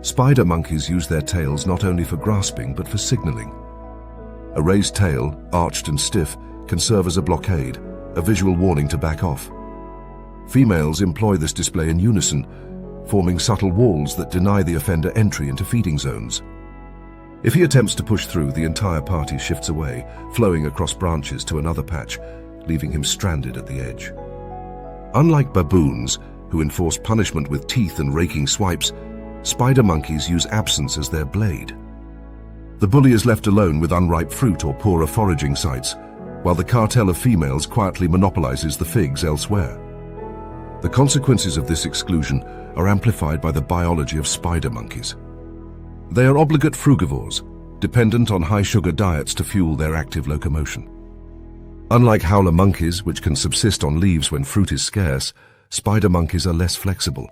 Spider monkeys use their tails not only for grasping but for signaling. A raised tail, arched and stiff, can serve as a blockade, a visual warning to back off. Females employ this display in unison, forming subtle walls that deny the offender entry into feeding zones. If he attempts to push through, the entire party shifts away, flowing across branches to another patch, leaving him stranded at the edge. Unlike baboons, who enforce punishment with teeth and raking swipes, spider monkeys use absence as their blade. The bully is left alone with unripe fruit or poorer foraging sites, while the cartel of females quietly monopolizes the figs elsewhere. The consequences of this exclusion are amplified by the biology of spider monkeys. They are obligate frugivores, dependent on high-sugar diets to fuel their active locomotion. Unlike howler monkeys, which can subsist on leaves when fruit is scarce, spider monkeys are less flexible.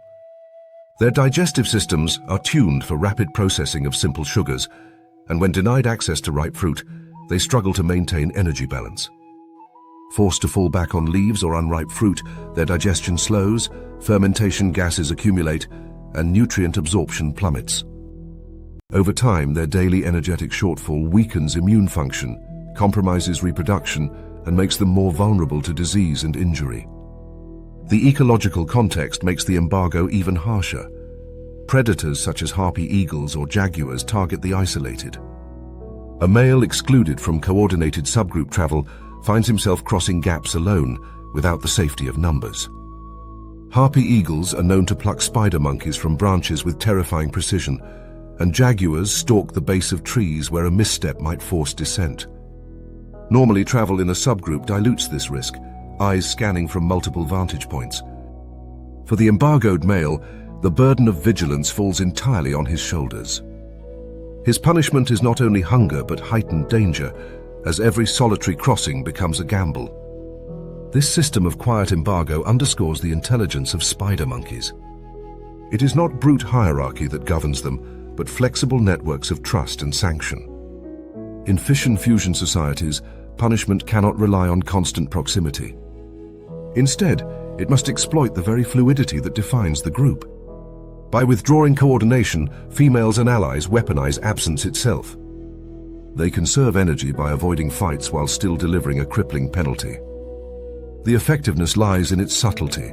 Their digestive systems are tuned for rapid processing of simple sugars, and when denied access to ripe fruit, they struggle to maintain energy balance. Forced to fall back on leaves or unripe fruit, their digestion slows, fermentation gases accumulate, and nutrient absorption plummets. Over time, their daily energetic shortfall weakens immune function, compromises reproduction, and makes them more vulnerable to disease and injury. The ecological context makes the embargo even harsher. Predators such as harpy eagles or jaguars target the isolated. A male excluded from coordinated subgroup travel finds himself crossing gaps alone without the safety of numbers. Harpy eagles are known to pluck spider monkeys from branches with terrifying precision, and jaguars stalk the base of trees where a misstep might force descent. Normally, travel in a subgroup dilutes this risk, eyes scanning from multiple vantage points. For the embargoed male, the burden of vigilance falls entirely on his shoulders. His punishment is not only hunger but heightened danger, as every solitary crossing becomes a gamble. This system of quiet embargo underscores the intelligence of spider monkeys. It is not brute hierarchy that governs them, but flexible networks of trust and sanction. In fission-fusion societies, punishment cannot rely on constant proximity. Instead, it must exploit the very fluidity that defines the group. By withdrawing coordination, females and allies weaponize absence itself. They conserve energy by avoiding fights while still delivering a crippling penalty. The effectiveness lies in its subtlety.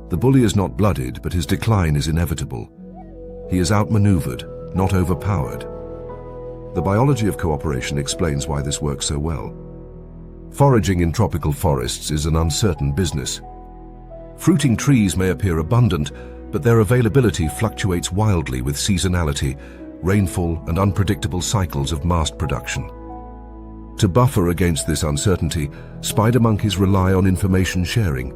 The bully is not blooded, but his decline is inevitable. He is outmaneuvered, not overpowered. The biology of cooperation explains why this works so well. Foraging in tropical forests is an uncertain business. Fruiting trees may appear abundant, but their availability fluctuates wildly with seasonality, rainfall, and unpredictable cycles of mast production. To buffer against this uncertainty, spider monkeys rely on information sharing,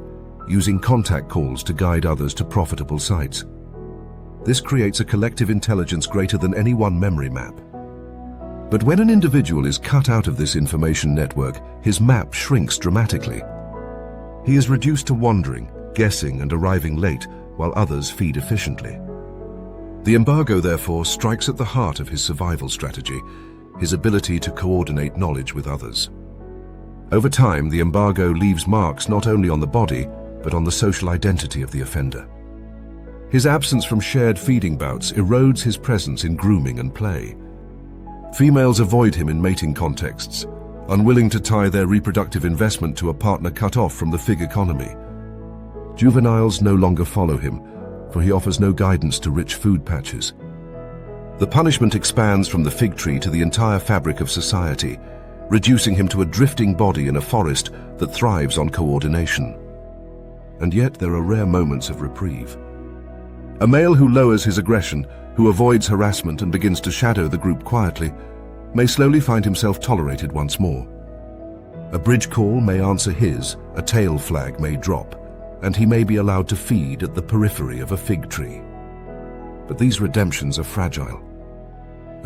using contact calls to guide others to profitable sites. This creates a collective intelligence greater than any one memory map. But when an individual is cut out of this information network, his map shrinks dramatically. He is reduced to wandering, guessing, and arriving late, while others feed efficiently. The embargo, therefore, strikes at the heart of his survival strategy, his ability to coordinate knowledge with others. Over time, the embargo leaves marks not only on the body, but on the social identity of the offender. His absence from shared feeding bouts erodes his presence in grooming and play. Females avoid him in mating contexts, unwilling to tie their reproductive investment to a partner cut off from the fig economy. Juveniles no longer follow him, for he offers no guidance to rich food patches. The punishment expands from the fig tree to the entire fabric of society, reducing him to a drifting body in a forest that thrives on coordination. And yet there are rare moments of reprieve. A male who lowers his aggression, who avoids harassment and begins to shadow the group quietly, may slowly find himself tolerated once more. A bridge call may answer his, a tail flag may drop, and he may be allowed to feed at the periphery of a fig tree. But these redemptions are fragile.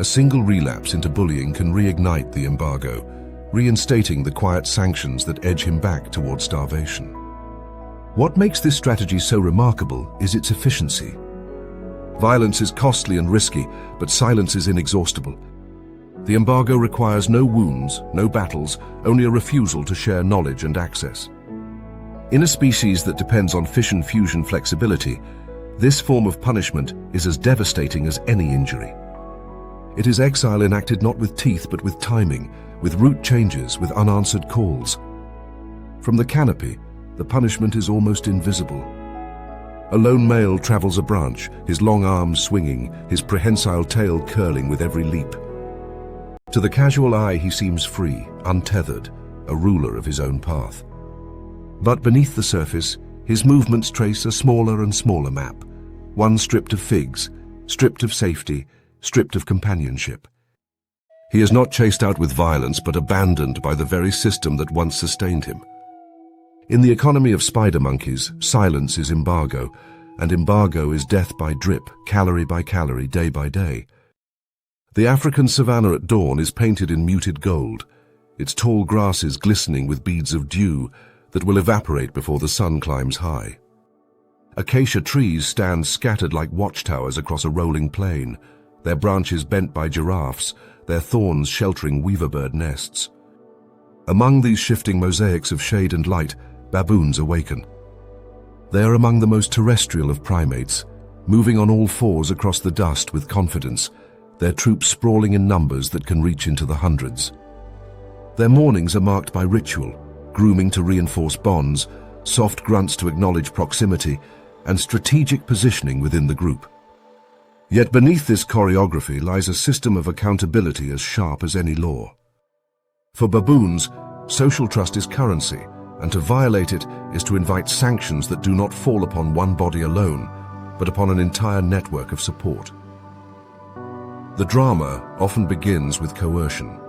A single relapse into bullying can reignite the embargo, reinstating the quiet sanctions that edge him back toward starvation. What makes this strategy so remarkable is its efficiency. Violence is costly and risky, but silence is inexhaustible. The embargo requires no wounds, no battles, only a refusal to share knowledge and access. In a species that depends on fission-fusion flexibility, this form of punishment is as devastating as any injury. It is exile enacted not with teeth but with timing, with route changes, with unanswered calls. From the canopy, the punishment is almost invisible. A lone male travels a branch, his long arms swinging, his prehensile tail curling with every leap. To the casual eye, he seems free, untethered, a ruler of his own path. But beneath the surface, his movements trace a smaller and smaller map, one stripped of figs, stripped of safety, stripped of companionship. He is not chased out with violence, but abandoned by the very system that once sustained him. In the economy of spider monkeys, silence is embargo, and embargo is death by drip, calorie by calorie, day by day. The African savanna at dawn is painted in muted gold, its tall grasses glistening with beads of dew that will evaporate before the sun climbs high. Acacia trees stand scattered like watchtowers across a rolling plain, their branches bent by giraffes, their thorns sheltering weaverbird nests. Among these shifting mosaics of shade and light, baboons awaken. They are among the most terrestrial of primates, moving on all fours across the dust with confidence, their troops sprawling in numbers that can reach into the hundreds. Their mornings are marked by ritual, grooming to reinforce bonds, soft grunts to acknowledge proximity, and strategic positioning within the group. Yet beneath this choreography lies a system of accountability as sharp as any law. For baboons, social trust is currency, and to violate it is to invite sanctions that do not fall upon one body alone, but upon an entire network of support. The drama often begins with coercion.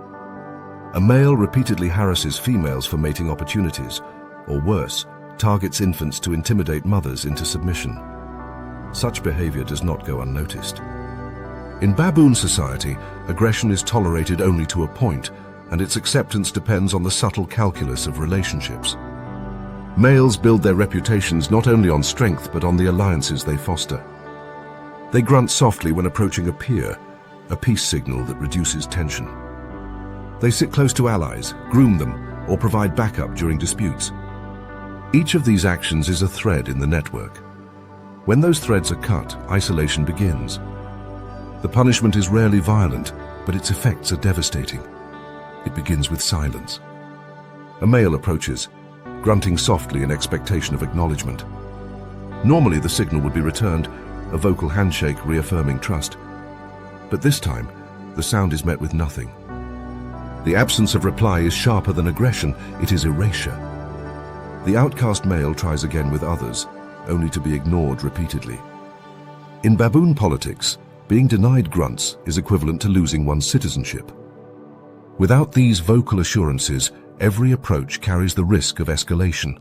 A male repeatedly harasses females for mating opportunities, or worse, targets infants to intimidate mothers into submission. Such behavior does not go unnoticed. In baboon society, aggression is tolerated only to a point, and its acceptance depends on the subtle calculus of relationships. Males build their reputations not only on strength but on the alliances they foster. They grunt softly when approaching a peer, a peace signal that reduces tension. They sit close to allies, groom them, or provide backup during disputes. Each of these actions is a thread in the network. When those threads are cut, isolation begins. The punishment is rarely violent, but its effects are devastating. It begins with silence. A male approaches, grunting softly in expectation of acknowledgement. Normally the signal would be returned, a vocal handshake reaffirming trust. But this time, the sound is met with nothing. The absence of reply is sharper than aggression, it is erasure. The outcast male tries again with others, only to be ignored repeatedly. In baboon politics, being denied grunts is equivalent to losing one's citizenship. Without these vocal assurances, every approach carries the risk of escalation.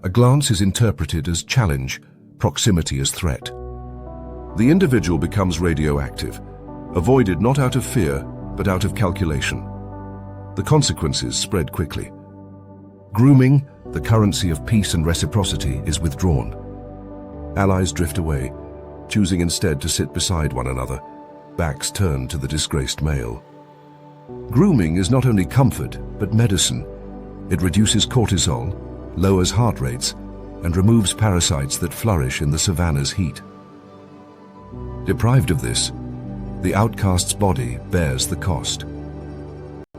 A glance is interpreted as challenge, proximity as threat. The individual becomes radioactive, avoided not out of fear, but out of calculation. The consequences spread quickly. Grooming, the currency of peace and reciprocity, is withdrawn. Allies drift away, choosing instead to sit beside one another, backs turned to the disgraced male. Grooming is not only comfort, but medicine. It reduces cortisol, lowers heart rates, and removes parasites that flourish in the savanna's heat. Deprived of this, the outcast's body bears the cost.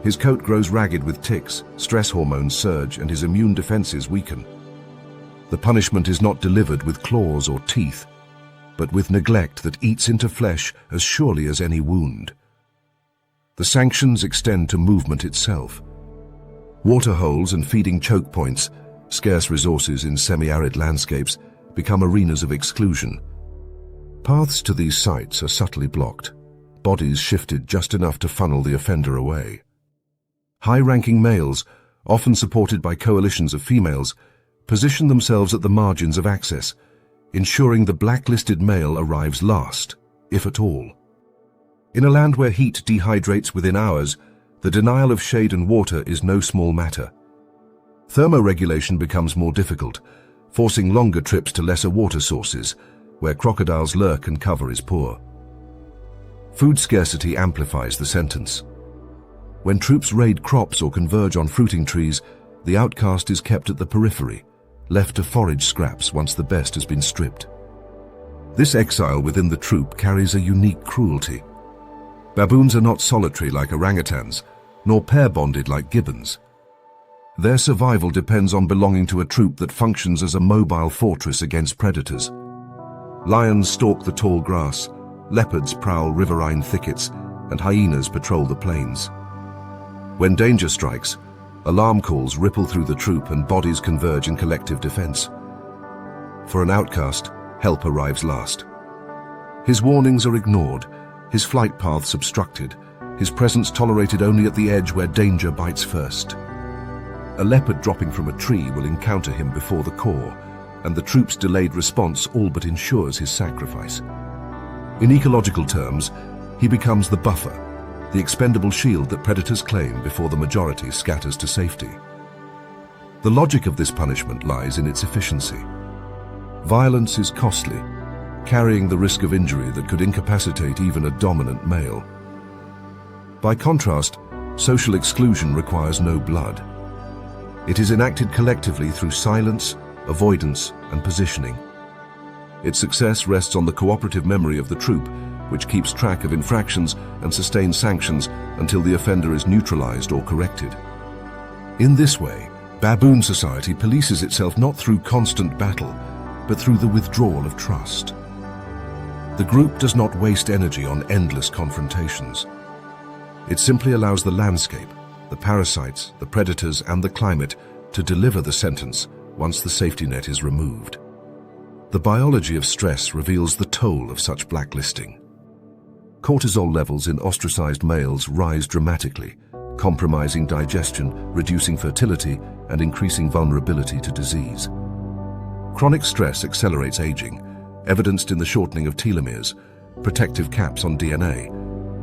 His coat grows ragged with ticks, stress hormones surge, and his immune defenses weaken. The punishment is not delivered with claws or teeth, but with neglect that eats into flesh as surely as any wound. The sanctions extend to movement itself. Waterholes and feeding choke points, scarce resources in semi-arid landscapes, become arenas of exclusion. Paths to these sites are subtly blocked, bodies shifted just enough to funnel the offender away. High-ranking males, often supported by coalitions of females, position themselves at the margins of access, ensuring the blacklisted male arrives last, if at all. In a land where heat dehydrates within hours, the denial of shade and water is no small matter. Thermoregulation becomes more difficult, forcing longer trips to lesser water sources, where crocodiles lurk and cover is poor. Food scarcity amplifies the sentence. When troops raid crops or converge on fruiting trees, the outcast is kept at the periphery, left to forage scraps once the best has been stripped. This exile within the troop carries a unique cruelty. Baboons are not solitary like orangutans, nor pair-bonded like gibbons. Their survival depends on belonging to a troop that functions as a mobile fortress against predators. Lions stalk the tall grass, leopards prowl riverine thickets, and hyenas patrol the plains. When danger strikes, alarm calls ripple through the troop and bodies converge in collective defense. For an outcast, help arrives last. His warnings are ignored, his flight paths obstructed, his presence tolerated only at the edge where danger bites first. A leopard dropping from a tree will encounter him before the core, and the troop's delayed response all but ensures his sacrifice. In ecological terms, he becomes the buffer, the expendable shield that predators claim before the majority scatters to safety. The logic of this punishment lies in its efficiency. Violence is costly, carrying the risk of injury that could incapacitate even a dominant male. By contrast, social exclusion requires no blood. It is enacted collectively through silence, avoidance, and positioning. Its success rests on the cooperative memory of the troop, which keeps track of infractions and sustains sanctions until the offender is neutralized or corrected. In this way, baboon society polices itself not through constant battle, but through the withdrawal of trust. The group does not waste energy on endless confrontations. It simply allows the landscape, the parasites, the predators, and the climate to deliver the sentence once the safety net is removed. The biology of stress reveals the toll of such blacklisting. Cortisol levels in ostracized males rise dramatically, compromising digestion, reducing fertility, and increasing vulnerability to disease. Chronic stress accelerates aging, evidenced in the shortening of telomeres, protective caps on DNA,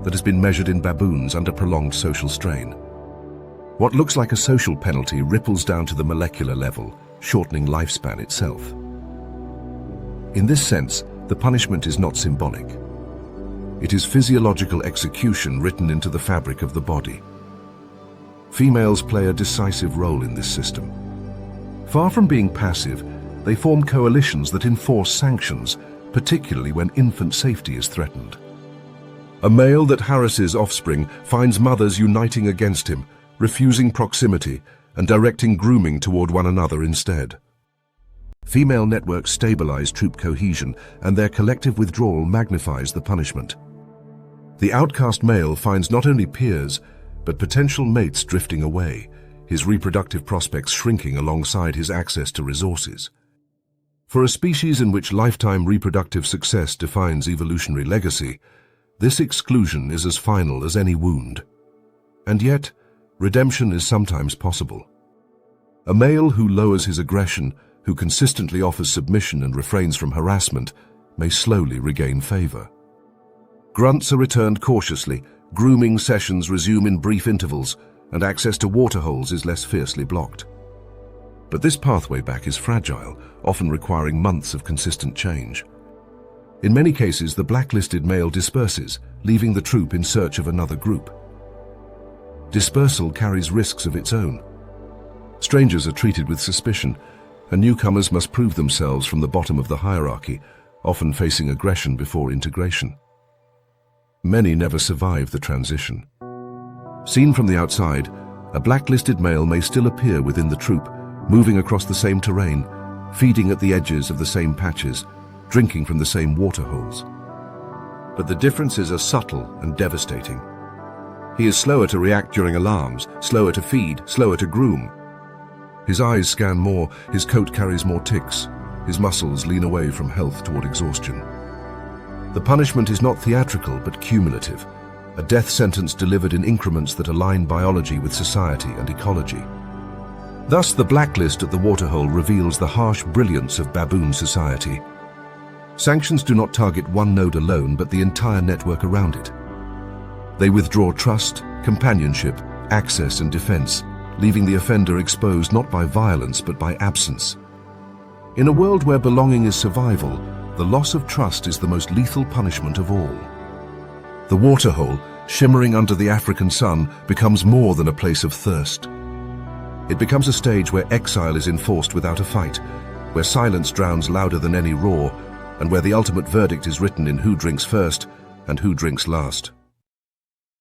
that has been measured in baboons under prolonged social strain. What looks like a social penalty ripples down to the molecular level, shortening lifespan itself. In this sense, the punishment is not symbolic. It is physiological execution written into the fabric of the body. Females play a decisive role in this system. Far from being passive, they form coalitions that enforce sanctions, particularly when infant safety is threatened. A male that harasses offspring finds mothers uniting against him, refusing proximity and directing grooming toward one another instead. Female networks stabilize troop cohesion, and their collective withdrawal magnifies the punishment. The outcast male finds not only peers, but potential mates drifting away, his reproductive prospects shrinking alongside his access to resources. For a species in which lifetime reproductive success defines evolutionary legacy, this exclusion is as final as any wound. And yet, redemption is sometimes possible. A male who lowers his aggression, who consistently offers submission and refrains from harassment, may slowly regain favor. Grunts are returned cautiously, grooming sessions resume in brief intervals, and access to waterholes is less fiercely blocked. But this pathway back is fragile, often requiring months of consistent change. In many cases, the blacklisted male disperses, leaving the troop in search of another group. Dispersal carries risks of its own. Strangers are treated with suspicion, and newcomers must prove themselves from the bottom of the hierarchy, often facing aggression before integration. Many never survive the transition. Seen from the outside, a blacklisted male may still appear within the troop, moving across the same terrain, feeding at the edges of the same patches, drinking from the same waterholes. But the differences are subtle and devastating. He is slower to react during alarms, slower to feed, slower to groom. His eyes scan more, his coat carries more ticks, his muscles lean away from health toward exhaustion. The punishment is not theatrical but cumulative, a death sentence delivered in increments that align biology with society and ecology. Thus, the blacklist at the waterhole reveals the harsh brilliance of baboon society. Sanctions do not target one node alone, but the entire network around it. They withdraw trust, companionship, access, and defense, leaving the offender exposed not by violence but by absence. In a world where belonging is survival, the loss of trust is the most lethal punishment of all. The waterhole, shimmering under the African sun, becomes more than a place of thirst. It becomes a stage where exile is enforced without a fight, where silence drowns louder than any roar, and where the ultimate verdict is written in who drinks first and who drinks last.